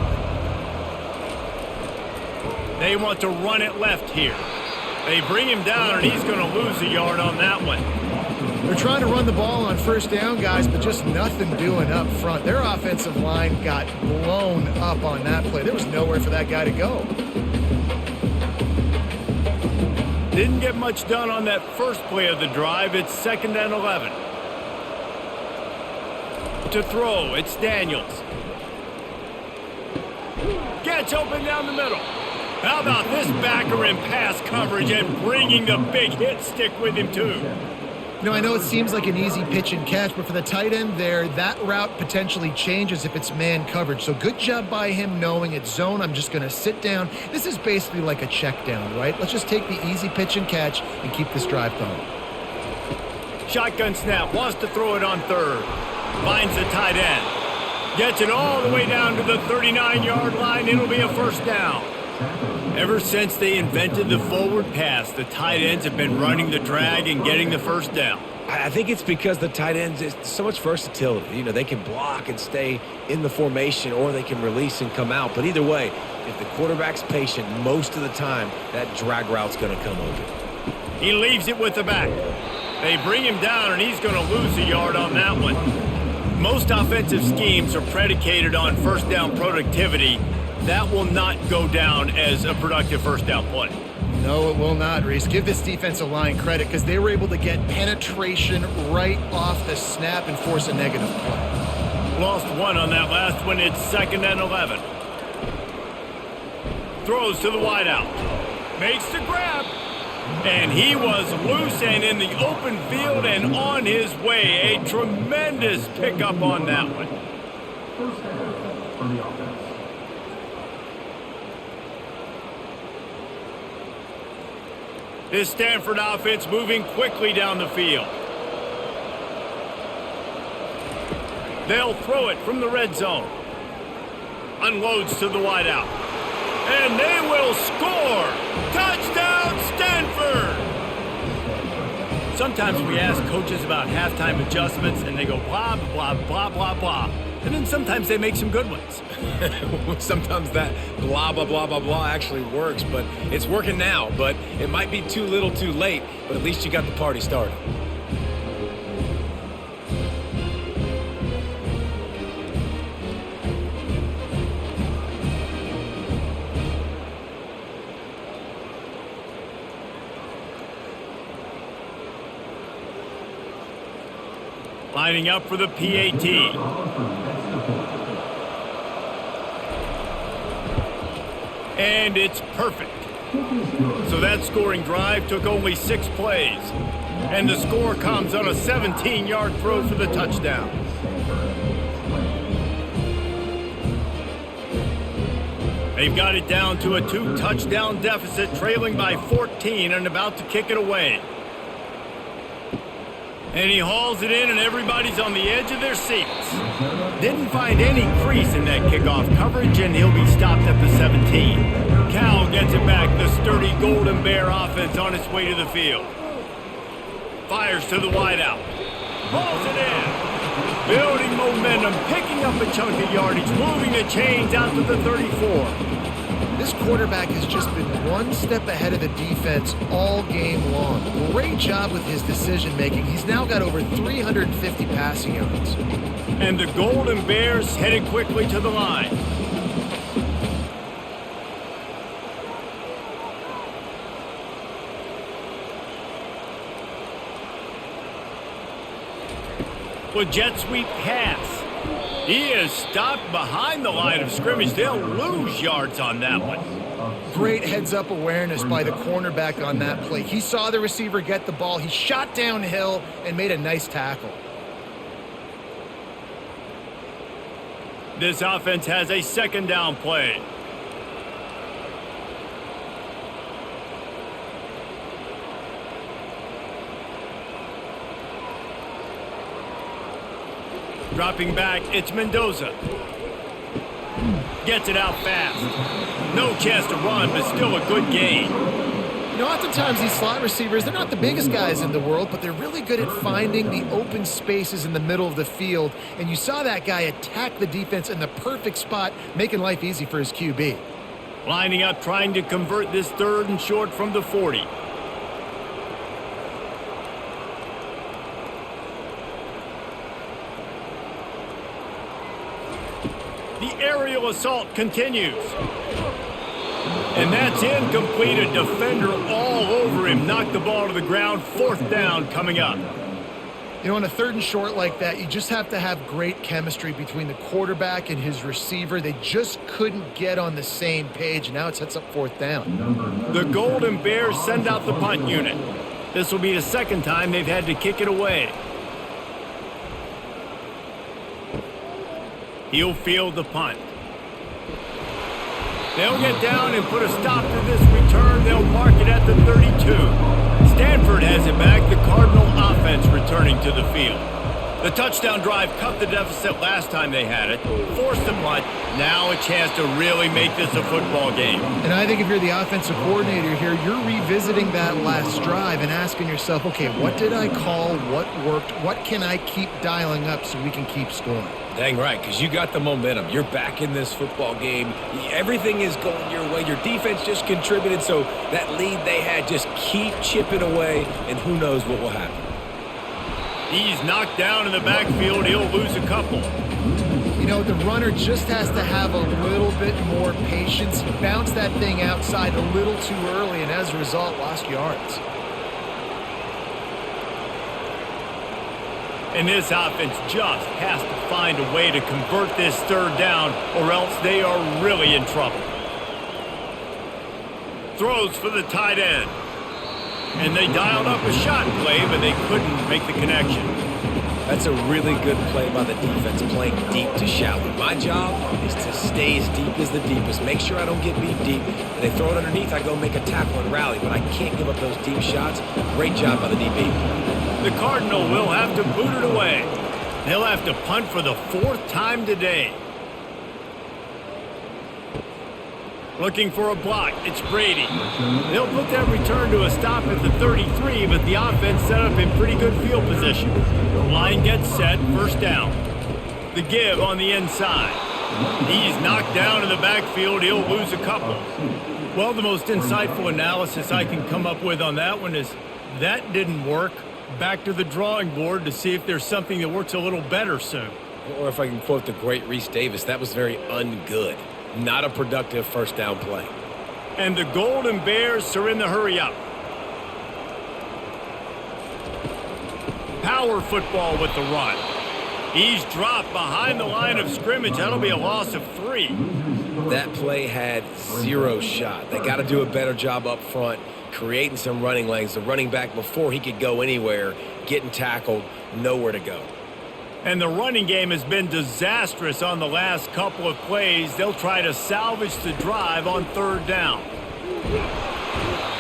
They want to run it left here. They bring him down, and he's going to lose a yard on that one.
They're trying to run the ball on first down, guys, but just nothing doing up front. Their offensive line got blown up on that play. There was nowhere for that guy to go.
Didn't get much done on that first play of the drive. It's 2nd and 11. To throw, it's Daniels. Gets open down the middle. How about this backer in pass coverage and bringing the big hit stick with him, too?
I know it seems like an easy pitch and catch, but for the tight end there, that route potentially changes if it's man coverage. So good job by him knowing it's zone. I'm just going to sit down. This is basically like a check down, right? Let's just take the easy pitch and catch and keep this drive going.
Shotgun snap, wants to throw it on third. Finds the tight end. Gets it all the way down to the 39-yard line. It'll be a first down. Ever since they invented the forward pass, the tight ends have been running the drag and getting the first down.
I think it's because the tight ends is so much versatility. They can block and stay in the formation, or they can release and come out. But either way, if the quarterback's patient, most of the time, that drag route's going to come open.
He leaves it with the back. They bring him down, and he's going to lose a yard on that one. Most offensive schemes are predicated on first down productivity. That will not go down as a productive first down play.
No, it will not, Reese. Give this defensive line credit because they were able to get penetration right off the snap and force a negative play.
Lost one on that last one. It's 2nd and 11. Throws to the wideout. Makes the grab. And he was loose and in the open field and on his way. A tremendous pickup on that one.
First down for the offense.
This Stanford offense moving quickly down the field. They'll throw it from the red zone. Unloads to the wideout. And they will score! Touchdown, Stanford! Sometimes we ask coaches about halftime adjustments, and they go blah, blah, blah, blah, blah. And then sometimes they make some good ones.
Sometimes that blah, blah, blah, blah, blah actually works, but it's working now. But it might be too little too late, but at least you got the party started.
Lining up for the PAT. And it's perfect. So that scoring drive took only 6 plays. And the score comes on a 17-yard throw for the touchdown. They've got it down to a 2-touchdown deficit, trailing by 14 and about to kick it away. And he hauls it in, and everybody's on the edge of their seats. Didn't find any crease in that kickoff coverage, and he'll be stopped at the 17. Cal gets it back, the sturdy Golden Bear offense on its way to the field. Fires to the wideout. Hauls it in. Building momentum, picking up a chunk of yardage, moving the chains out to the 34.
This quarterback has just been one step ahead of the defense all game long. Great job with his decision-making. He's now got over 350 passing yards.
And the Golden Bears headed quickly to the line. With jet sweep pass. He is stopped behind the line of scrimmage. They'll lose yards on that one.
Great heads-up awareness by the cornerback on that play. He saw the receiver get the ball. He shot downhill and made a nice tackle.
This offense has a second down play. Dropping back, it's Mendoza. Gets it out fast. No chance to run, but still a good gain.
You know, oftentimes these slot receivers, they're not the biggest guys in the world, but they're really good at finding the open spaces in the middle of the field. And you saw that guy attack the defense in the perfect spot, making life easy for his QB.
Lining up, trying to convert this 3rd and short from the 40. The aerial assault continues. And that's incomplete. A defender all over him. Knocked the ball to the ground. 4th down coming up.
You know, on a 3rd and short like that, you just have to have great chemistry between the quarterback and his receiver. They just couldn't get on the same page. Now it sets up 4th down.
The Golden Bears send out the punt unit. This will be the 2nd time they've had to kick it away. He'll field the punt. They'll get down and put a stop to this return. They'll mark it at the 32. Stanford has it back. The Cardinal offense returning to the field. The touchdown drive cut the deficit last time they had it. Forced the punt. Now a chance to really make this a football game.
And I think if you're the offensive coordinator here, you're revisiting that last drive and asking yourself, okay, what did I call? What worked? What can I keep dialing up so we can keep scoring?
Dang right, because you got the momentum. You're back in this football game. Everything is going your way. Your defense just contributed, so that lead they had, just keep chipping away, and who knows what will happen.
He's knocked down in the backfield. He'll lose a couple.
You know, the runner just has to have a little bit more patience. He bounced that thing outside a little too early, and as a result, lost yards.
And this offense just has to find a way to convert this 3rd down, or else they are really in trouble. Throws for the tight end. And they dialed up a shot play, but they couldn't make the connection.
That's a really good play by the defense, playing deep to shallow. My job is to stay as deep as the deepest. Make sure I don't get beat deep. When they throw it underneath, I go make a tackle and rally, but I can't give up those deep shots. Great job by the DB.
The Cardinal will have to boot it away. They'll have to punt for the 4th time today. Looking for a block. It's Brady. They'll put that return to a stop at the 33, but the offense set up in pretty good field position. Line gets set, first down. The give on the inside. He's knocked down in the backfield. He'll lose a couple. Well, the most insightful analysis I can come up with on that one is that didn't work. Back to the drawing board to see if there's something that works a little better soon.
Or if I can quote the great Reese Davis, that was very ungood. Not a productive first down play.
And the Golden Bears are in the hurry up. Power football with the run. He's dropped behind the line of scrimmage. That'll be a loss of 3.
That play had 0 shot. They got to do a better job up front, creating some running lanes. The running back, before he could go anywhere, getting tackled, nowhere to go.
And the running game has been disastrous on the last couple of plays. They'll try to salvage the drive on third down.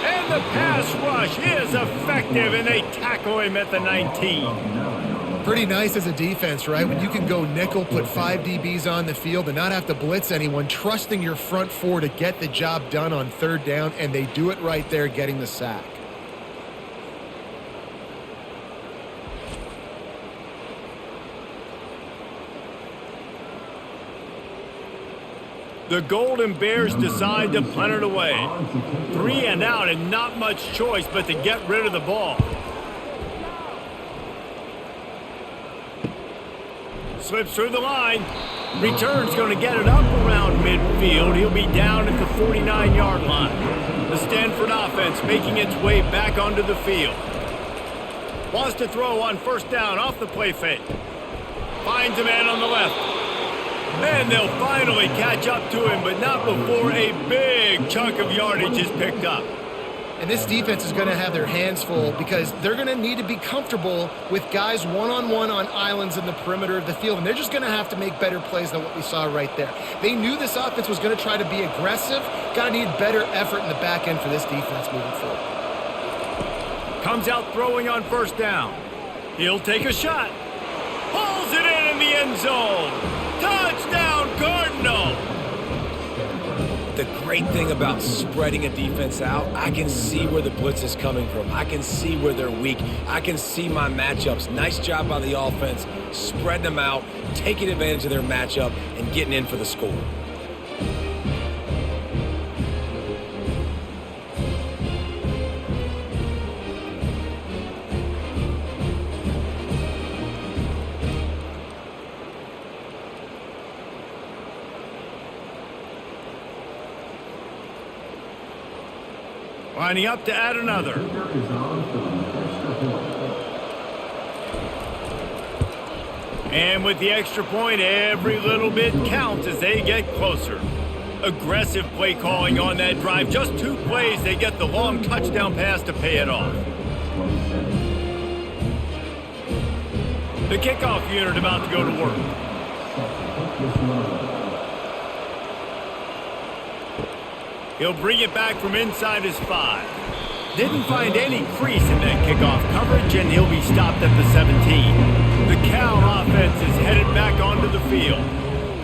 And the pass rush is effective, and they tackle him at the 19.
Pretty nice as a defense, right? When you can go nickel, put 5 DBs on the field and not have to blitz anyone, trusting your front 4 to get the job done on third down, and they do it right there, getting the sack.
The Golden Bears decide to punt it away. 3 and out, and not much choice but to get rid of the ball. Slips through the line. Return's going to get it up around midfield. He'll be down at the 49-yard line. The Stanford offense making its way back onto the field. Wants to throw on first down off the play fake. Finds a man on the left. And they'll finally catch up to him, but not before a big chunk of yardage is picked up.
And this defense is going to have their hands full because they're going to need to be comfortable with guys one-on-one on islands in the perimeter of the field, and they're just going to have to make better plays than what we saw right there. They knew this offense was going to try to be aggressive. Got to need better effort in the back end for this defense moving forward.
Comes out throwing on first down. He'll take a shot. Pulls it in the end zone. Touchdown, Cardinal!
The great thing about spreading a defense out, I can see where the blitz is coming from. I can see where they're weak. I can see my matchups. Nice job by the offense, spreading them out, taking advantage of their matchup, and getting in for the score.
Lining up to add another. And with the extra point, every little bit counts as they get closer. Aggressive play calling on that drive. Just 2 plays, they get the long touchdown pass to pay it off. The kickoff unit about to go to work. He'll bring it back from inside his 5. Didn't find any crease in that kickoff coverage, and he'll be stopped at the 17. The Cal offense is headed back onto the field.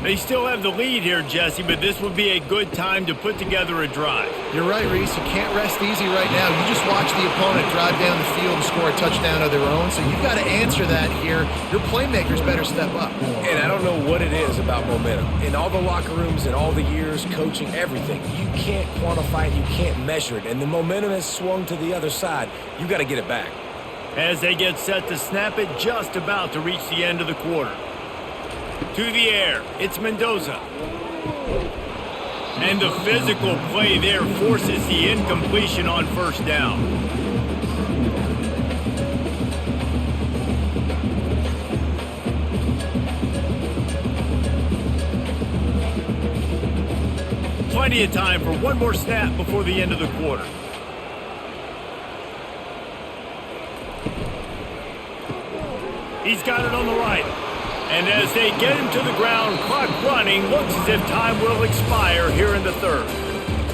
They still have the lead here, Jesse, but this would be a good time to put together a drive.
You're right, Reese. You can't rest easy right now. You just watch the opponent drive down the field and score a touchdown of their own, so you've got to answer that here. Your playmakers better step up.
And I don't know what it is about momentum. In all the locker rooms, in all the years, coaching, everything, you can't quantify it, you can't measure it, and the momentum has swung to the other side. You got to get it back.
As they get set to snap it, just about to reach the end of the quarter. To the air, it's Mendoza. And the physical play there forces the incompletion on first down. Plenty of time for one more snap before the end of the quarter. He's got it on the right. And as they get him to the ground, clock running, looks as if time will expire here in the third.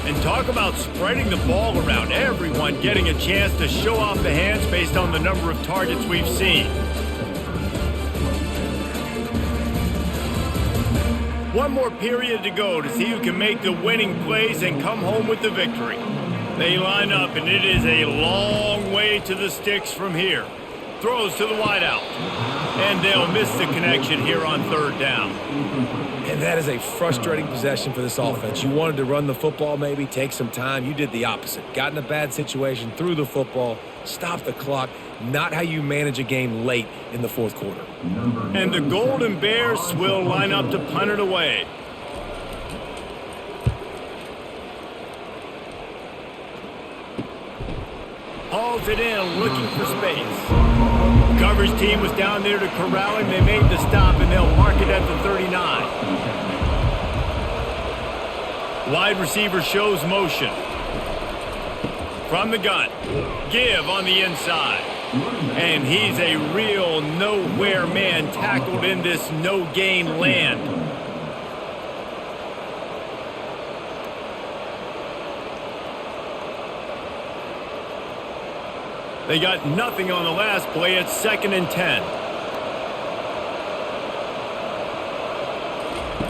And talk about spreading the ball around, everyone getting a chance to show off the hands based on the number of targets we've seen. One more period to go to see who can make the winning plays and come home with the victory. They line up, and it is a long way to the sticks from here. Throws to the wideout. And they'll miss the connection here on third down.
And that is a frustrating possession for this offense. You wanted to run the football, maybe take some time. You did the opposite. Got in a bad situation, threw the football, stopped the clock. Not how you manage a game late in the fourth quarter.
And the Golden Bears will line up to punt it away. Hauls it in, looking for space. Coverage team was down there to corral him. They made the stop, and they'll mark it at the 39. Wide receiver shows motion. From the gun. Give on the inside. And he's a real nowhere man tackled in this no-gain land. They got nothing on the last play. It's 2nd and 10.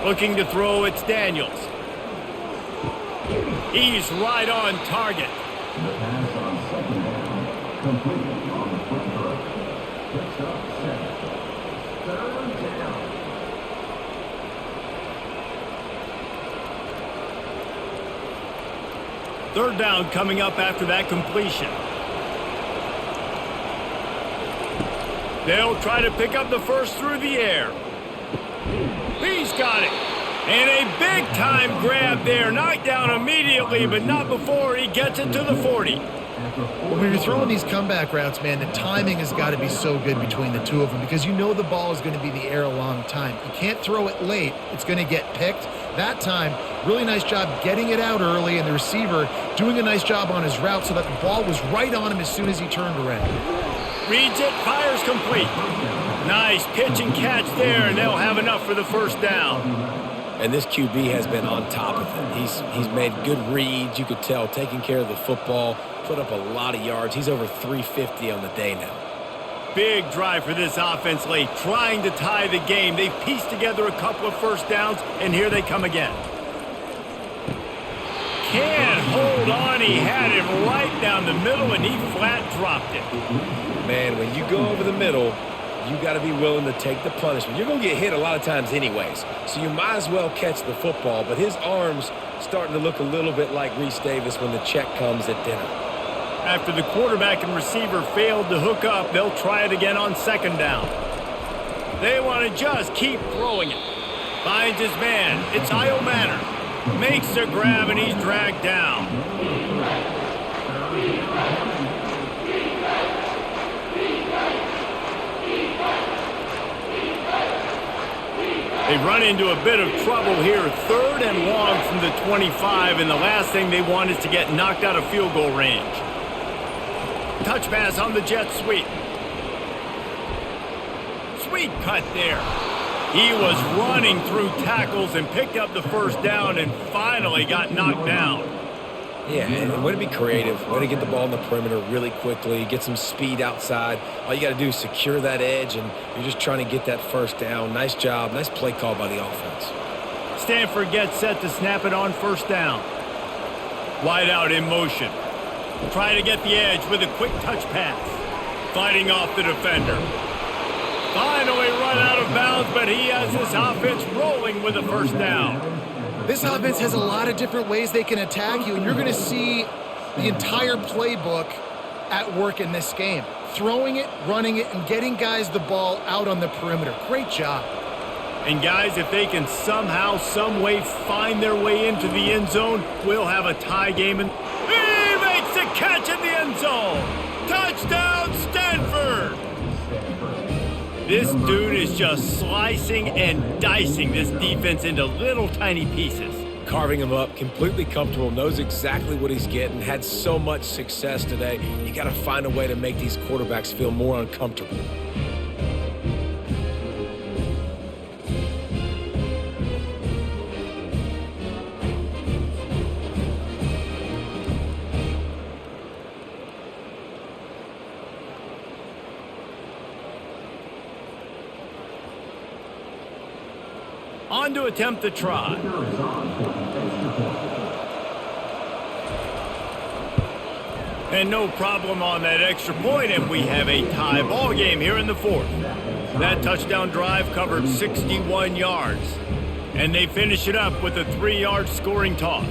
Looking to throw, it's Daniels. He's right on target.
The pass on 2nd down. Complete on the quick throw. Picks up 7. 3rd down.
Third down coming up after that completion. They'll try to pick up the first through the air. He's got it. And a big-time grab there. Knocked down immediately, but not before he gets it to the 40.
When you're throwing these comeback routes, man, the timing has got to be so good between the two of them because you know the ball is going to be in the air a long time. You can't throw it late. It's going to get picked. That time, really nice job getting it out early, and the receiver doing a nice job on his route so that the ball was right on him as soon as he turned around.
Reads it, fires complete. Nice pitch and catch there, and they'll have enough for the first down.
And this QB has been on top of it. He's made good reads. You could tell, taking care of the football, put up a lot of yards. He's over 350 on the day now.
Big drive for this offense late, trying to tie the game. They've pieced together a couple of first downs, and here they come again. Can't hold on. He had it right down the middle, and he flat dropped it.
Man, when you go over the middle, you got to be willing to take the punishment. You're going to get hit a lot of times anyways, so you might as well catch the football. But his arm's starting to look a little bit like Reese Davis when the check comes at dinner.
After the quarterback and receiver failed to hook up, they'll try it again on 2nd down. They want to just keep throwing it. Finds his man. It's Io Manor. Makes the grab, and he's dragged down. They run into a bit of trouble here. 3rd and long from the 25, and the last thing they want is to get knocked out of field goal range. Touch pass on the jet sweep. Sweet cut there. He was running through tackles and picked up the first down and finally got knocked down.
Yeah, and way to be creative. Way to get the ball in the perimeter really quickly, get some speed outside. All you got to do is secure that edge, and you're just trying to get that first down. Nice job. Nice play call by the offense.
Stanford gets set to snap it on 1st down. Wide out in motion. Trying to get the edge with a quick touch pass. Fighting off the defender. Finally run out of bounds, but he has this offense rolling with a first down.
This offense has a lot of different ways they can attack you, and you're going to see the entire playbook at work in this game. Throwing it, running it, and getting guys the ball out on the perimeter. Great job.
And guys, if they can somehow, some way find their way into the end zone, we'll have a tie game. And he makes the catch in the end zone. Touchdown, Stanford! This dude is just slicing and dicing this defense into little tiny pieces.
Carving him up, completely comfortable, knows exactly what he's getting, had so much success today. You got to find a way to make these quarterbacks feel more uncomfortable.
On one to attempt the try. And no problem on that extra point, and we have a tie ball game here in the fourth. That touchdown drive covered 61 yards, and they finish it up with a 3-yard scoring toss.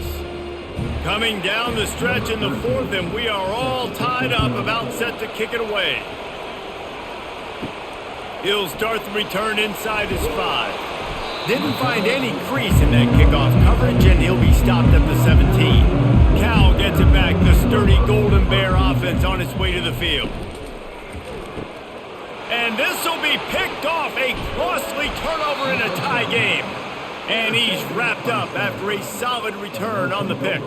Coming down the stretch in the fourth, and we are all tied up, about set to kick it away. He'll start the return inside his 5. Didn't find any crease in that kickoff coverage, and he'll be stopped at the 17. Cal gets it back, the sturdy Golden Bear offense on its way to the field. And this will be picked off, a costly turnover in a tie game. And he's wrapped up after a solid return on the pick.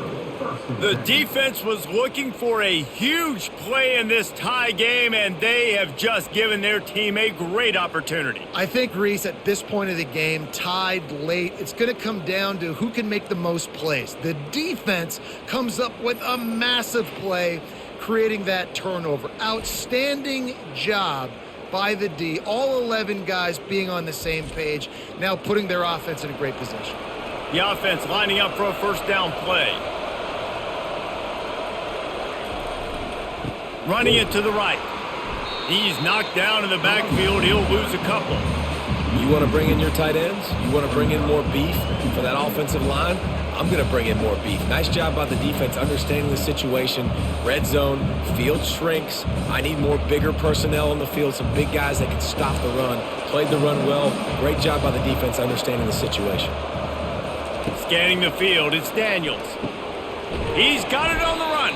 The defense was looking for a huge play in this tie game, and they have just given their team a great opportunity.
I think, Reese, at this point of the game, tied late, it's going to come down to who can make the most plays. The defense comes up with a massive play, creating that turnover. Outstanding job by the D. All 11 guys being on the same page, now putting their offense in a great position.
The offense lining up for a first down play. Running it to the right. He's knocked down in the backfield. He'll lose a couple.
You want to bring in your tight ends? You want to bring in more beef for that offensive line? I'm going to bring in more beef. Nice job by the defense understanding the situation. Red zone, field shrinks. I need more bigger personnel on the field, some big guys that can stop the run. Played the run well. Great job by the defense understanding the situation.
Scanning the field, it's Daniels. He's got it on the run.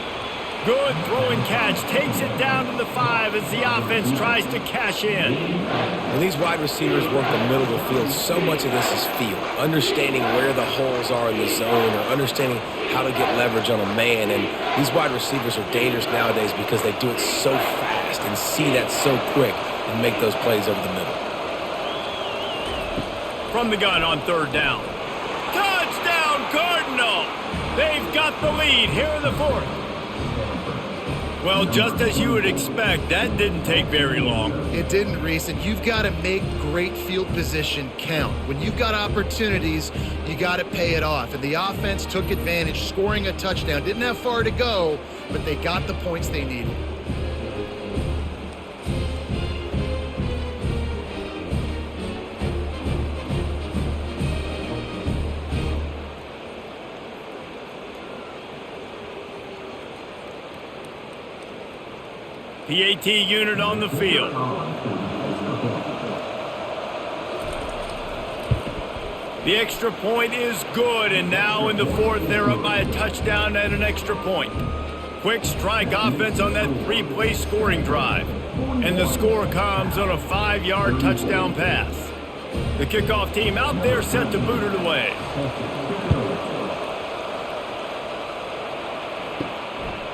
Good throw and catch. Takes it down to the 5 as the offense tries to cash in.
When these wide receivers work the middle of the field, so much of this is feel. Understanding where the holes are in the zone, or understanding how to get leverage on a man. And these wide receivers are dangerous nowadays because they do it so fast and see that so quick and make those plays over the middle.
From the gun on third down. Touchdown, Cardinal! They've got the lead here in the fourth. Well, just as you would expect, that didn't take very long.
It didn't, Reese, and you've got to make great field position count. When you've got opportunities, you got to pay it off. And the offense took advantage, scoring a touchdown. Didn't have far to go, but they got the points they needed.
PAT unit on the field. The extra point is good, and now in the fourth, they're up by a touchdown and an extra point. Quick strike offense on that 3-play scoring drive. And the score comes on a 5-yard touchdown pass. The kickoff team out there set to boot it away.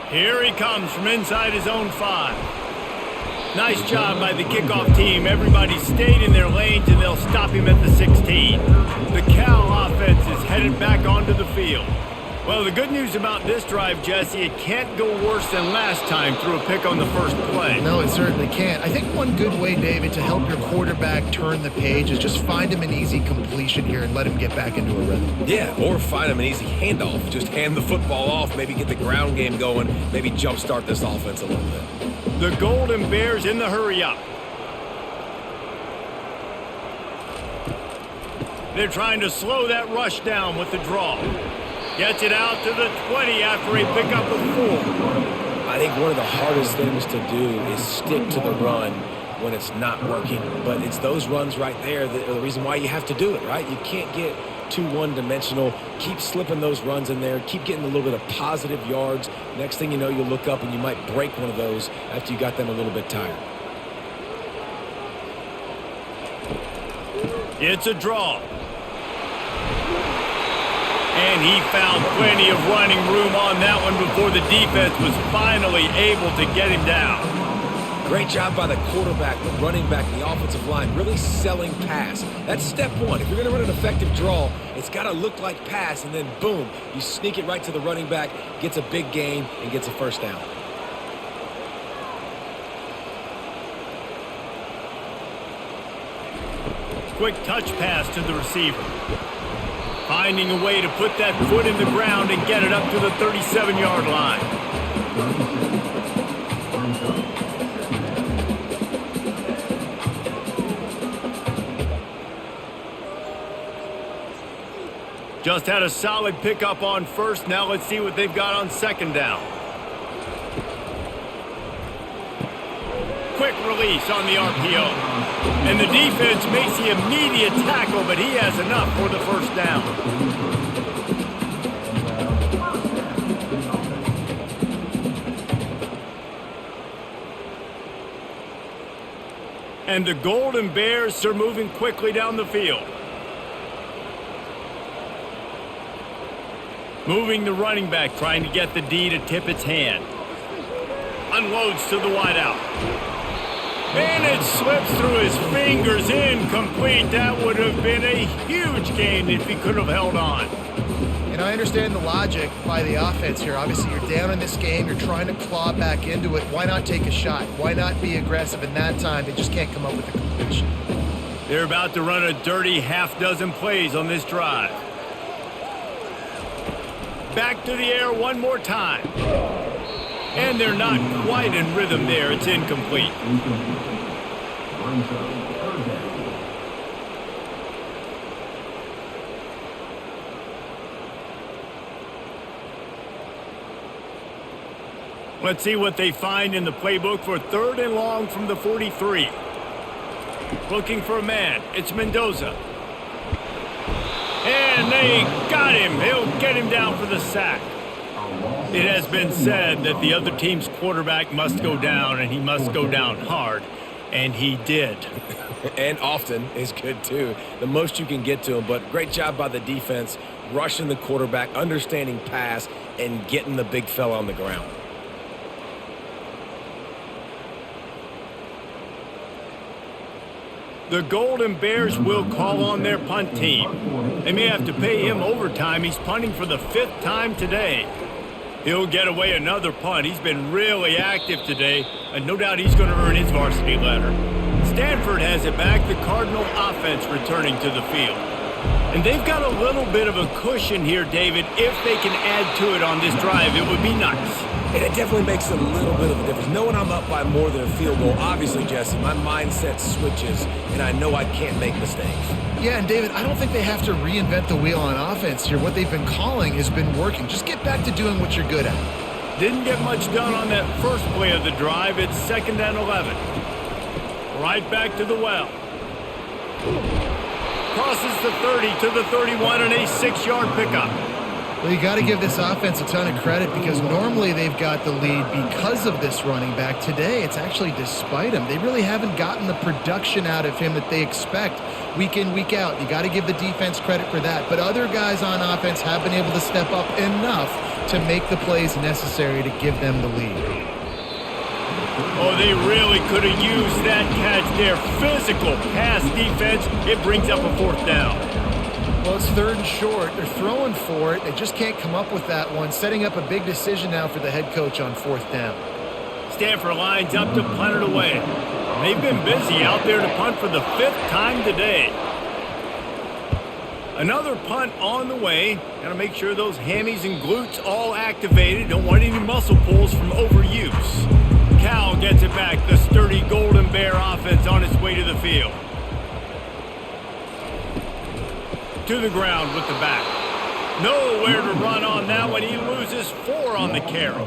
Here he comes from inside his own 5. Nice job by the kickoff team. Everybody stayed in their lanes, and they'll stop him at the 16. The Cal offense is headed back onto the field. Well, the good news about this drive, Jesse, it can't go worse than last time through a pick on the first play.
No, it certainly can't. I think one good way, David, to help your quarterback turn the page is just find him an easy completion here and let him get back into a rhythm.
Yeah, or find him an easy handoff. Just hand the football off, maybe get the ground game going, maybe jumpstart this offense a little bit.
The Golden Bears in the hurry-up. They're trying to slow that rush down with the draw. Gets it out to the 20 after a pickup of 4.
I think one of the hardest things to do is stick to the run when it's not working. But it's those runs right there that are the reason why you have to do it, right? You can't get too one-dimensional. Keep slipping those runs in there. Keep getting a little bit of positive yards. Next thing you know, you'll look up and you might break one of those after you got them a little bit tired.
It's a draw. And he found plenty of running room on that one before the defense was finally able to get him down.
Great job by the quarterback, the running back, the offensive line, really selling pass. That's step one. If you're going to run an effective draw, it's got to look like pass, and then boom, you sneak it right to the running back, gets a big gain, and gets a first down.
Quick touch pass to the receiver. Finding a way to put that foot in the ground and get it up to the 37-yard line. Just had a solid pickup on first. Now let's see what they've got on second down. Quick release on the RPO. And the defense makes the immediate tackle, but he has enough for the first down. And the Golden Bears are moving quickly down the field. Moving the running back, trying to get the D to tip its hand. Unloads to the wideout. And it slips through his fingers, incomplete. That would have been a huge gain if he could have held on.
And I understand the logic by the offense here. Obviously, you're down in this game. You're trying to claw back into it. Why not take a shot? Why not be aggressive? In that time, they just can't come up with a completion.
They're about to run a dirty half-dozen plays on this drive. Back to the air one more time. And they're not quite in rhythm there. It's incomplete. Let's see what they find in the playbook for third and long from the 43. Looking for a man. It's Mendoza. And they got him. He'll get him down for the sack. It has been said that the other team's quarterback must go down, and he must go down hard, and he did.
And often is good, too. The most you can get to him, but great job by the defense, rushing the quarterback, understanding pass, and getting the big fella on the ground.
The Golden Bears will call on their punt team. They may have to pay him overtime. He's punting for the 5th time today. He'll get away another punt. He's been really active today, and no doubt he's going to earn his varsity letter. Stanford has it back, the Cardinal offense returning to the field. And they've got a little bit of a cushion here, David. If they can add to it on this drive, it would be nice.
And it definitely makes a little bit of a difference. Knowing I'm up by more than a field goal, obviously, Jesse, my mindset switches, and I know I can't make mistakes.
Yeah, and David, I don't think they have to reinvent the wheel on offense here. What they've been calling has been working. Just get back to doing what you're good at.
Didn't get much done on that first play of the drive. It's 2nd and 11. Right back to the well. Crosses the 30 to the 31 and a 6-yard pickup.
Well, you got to give this offense a ton of credit because normally they've got the lead because of this running back. Today, it's actually despite him. They really haven't gotten the production out of him that they expect week in, week out. You got to give the defense credit for that. But other guys on offense have been able to step up enough to make the plays necessary to give them the lead.
Oh, they really could have used that catch there. Physical pass defense. It brings up a 4th down.
Well, it's 3rd and short. They're throwing for it. They just can't come up with that one. Setting up a big decision now for the head coach on 4th down.
Stanford lines up to punt it away. They've been busy out there to punt for the 5th time today. Another punt on the way. Got to make sure those hammies and glutes all activated. Don't want any muscle pulls from overuse. Cal gets it back. The sturdy Golden Bear offense on its way to the field. To the ground with the back. Nowhere to run on that one. He loses 4 on the carry.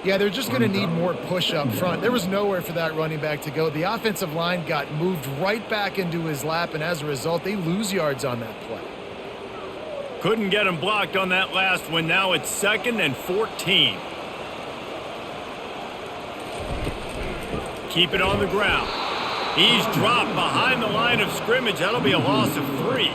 Yeah, they're just going to need more push up front. There was nowhere for that running back to go. The offensive line got moved right back into his lap, and as a result, they lose yards on that play.
Couldn't get him blocked on that last one. Now it's 2nd and 14. Keep it on the ground. He's dropped behind the line of scrimmage. That'll be a loss of 3.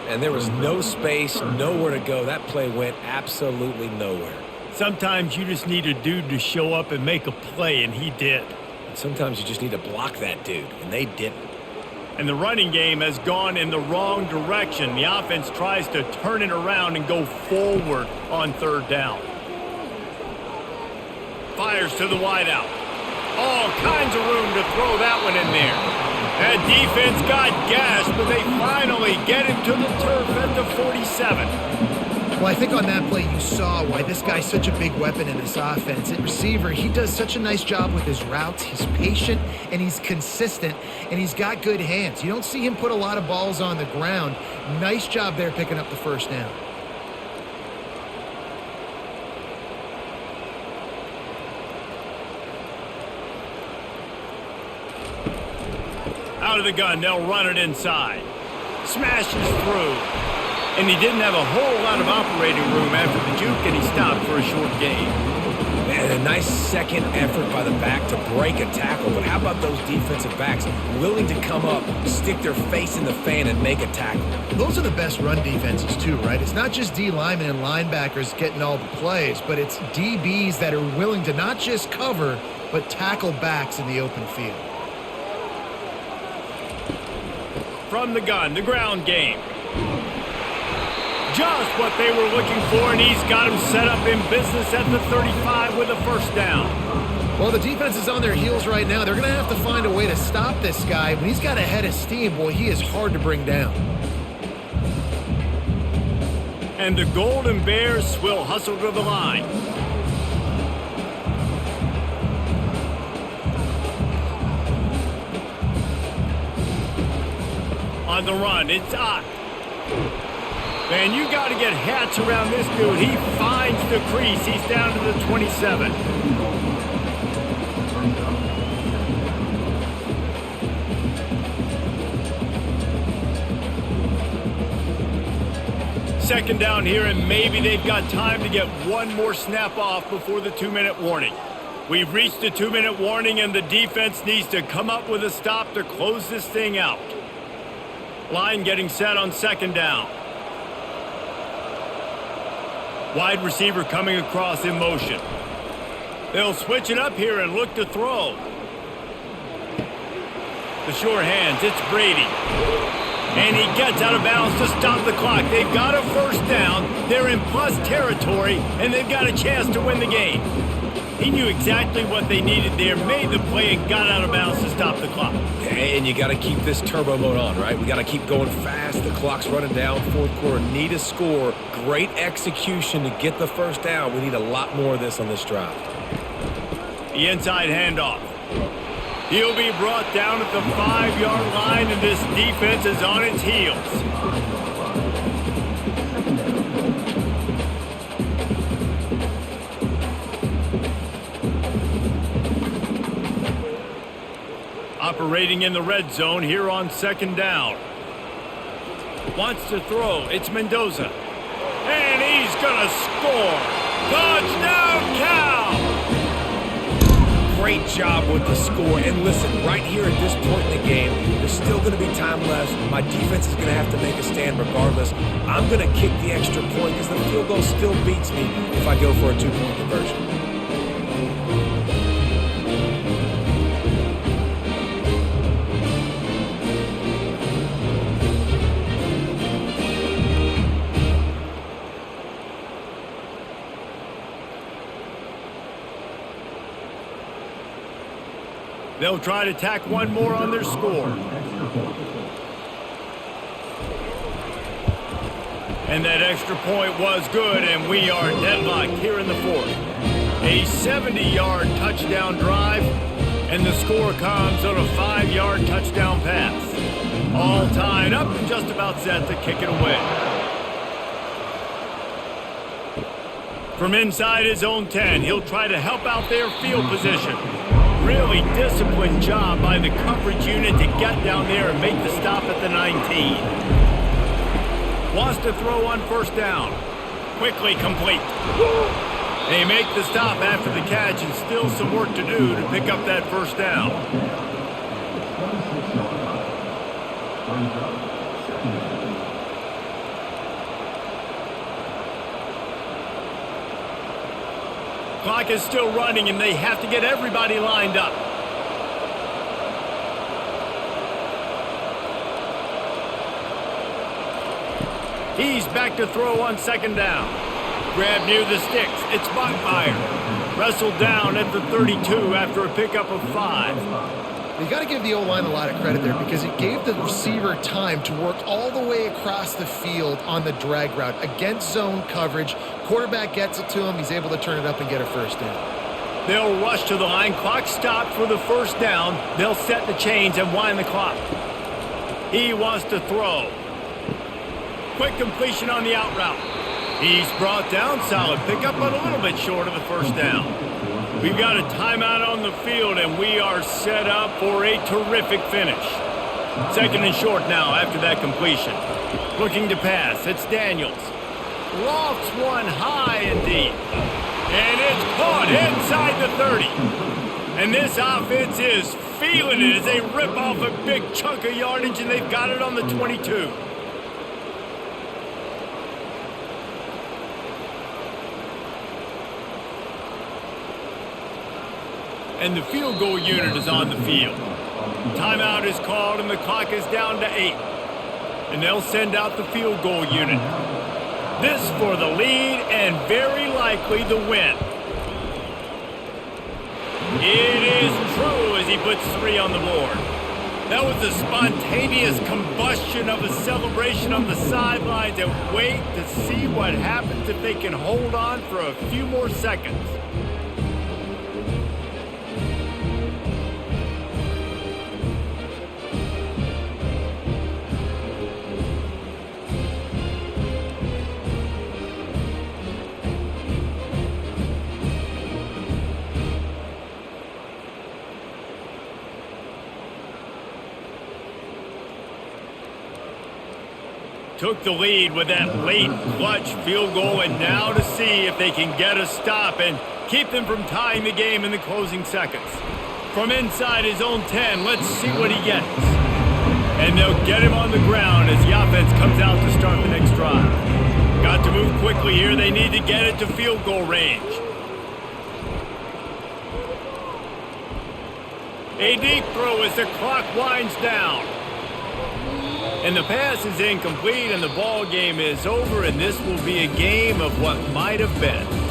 And there was no space, nowhere to go. That play went absolutely nowhere.
Sometimes you just need a dude to show up and make a play, and he did.
And sometimes you just need to block that dude, and they didn't.
And the running game has gone in the wrong direction. The offense tries to turn it around and go forward on 3rd down. Fires to the wideout. All kinds of room to throw that one in there. That defense got gashed, but they finally get him to the turf at the 47.
Well, I think on that play you saw why this guy's such a big weapon in this offense. At receiver, he does such a nice job with his routes. He's patient, and he's consistent, and he's got good hands. You don't see him put a lot of balls on the ground. Nice job there picking up the first down.
Out of the gun, they'll run it inside. Smashes through. And he didn't have a whole lot of operating room after the juke, and he stopped for a short gain.
And a nice second effort by the back to break a tackle. But how about those defensive backs willing to come up, stick their face in the fan, and make a tackle?
Those are the best run defenses too, right? It's not just D linemen and linebackers getting all the plays, but it's DBs that are willing to not just cover, but tackle backs in the open field.
From the gun, the ground game. Just what they were looking for, and he's got him set up in business at the 35 with a first down.
Well, the defense is on their heels right now. They're going to have to find a way to stop this guy. When he's got a head of steam, boy, he is hard to bring down.
And the Golden Bears will hustle to the line. On the run, it's Ott. Man, you got to get hats around this dude. He finds the crease. He's down to the 27. Second down here, and maybe they've got time to get one more snap off before the 2-minute warning. We've reached the 2-minute warning, and the defense needs to come up with a stop to close this thing out. Line getting set on second down. Wide receiver coming across in motion. They'll switch it up here and look to throw. The sure hands, it's Brady. And he gets out of bounds to stop the clock. They've got a first down. They're in plus territory, and they've got a chance to win the game. He knew exactly what they needed there, made the play, and got out of bounds to stop the clock.
And you got to keep this turbo mode on, right? We got to keep going fast. The clock's running down. Fourth quarter, need a score. Great execution to get the first down. We need a lot more of this on this drive.
The inside handoff. He'll be brought down at the 5-yard line, and this defense is on its heels. Operating in the red zone here on second down. Wants to throw. It's Mendoza. And he's going to score. Touchdown, Cal!
Great job with the score. And listen, right here at this point in the game, there's still going to be time left. My defense is going to have to make a stand regardless. I'm going to kick the extra point because the field goal still beats me if I go for a 2-point conversion.
They'll try to tack one more on their score. And that extra point was good, and we are deadlocked here in the fourth. A 70-yard touchdown drive, and the score comes on a 5-yard touchdown pass. All tied up and just about set to kick it away. From inside his own 10, he'll try to help out their field position. Really disciplined job by the coverage unit to get down there and make the stop at the 19. Wants to throw on first down. Quickly complete. They make the stop after the catch, and still some work to do to pick up that first down. Clock is still running, and they have to get everybody lined up. He's back to throw on second down. Grab near the sticks. It's Bachmeier. Wrestled down at the 32 after a pickup of 5.
You got to give the O-line a lot of credit there because it gave the receiver time to work all the way across the field on the drag route against zone coverage. Quarterback gets it to him. He's able to turn it up and get a first down.
They'll rush to the line. Clock stopped for the first down. They'll set the chains and wind the clock. He wants to throw. Quick completion on the out route. He's brought down. Solid pickup, but a little bit short of the first down. We've got a timeout on the field, and we are set up for a terrific finish. Second and short now after that completion. Looking to pass. It's Daniels. Lofts one high and deep. And it's caught inside the 30. And this offense is feeling it as they rip off a big chunk of yardage, and they've got it on the 22. And the field goal unit is on the field. Timeout is called, and the clock is down to 8. And they'll send out the field goal unit. This for the lead and very likely the win. It is true as he puts 3 on the board. That was a spontaneous combustion of a celebration on the sidelines, and wait to see what happens if they can hold on for a few more seconds. Took the lead with that late clutch field goal, and now to see if they can get a stop and keep them from tying the game in the closing seconds. From inside his own 10, let's see what he gets. And they'll get him on the ground as the offense comes out to start the next drive. Got to move quickly here. They need to get it to field goal range. A deep throw as the clock winds down. And the pass is incomplete, and the ball game is over, and this will be a game of what might have been.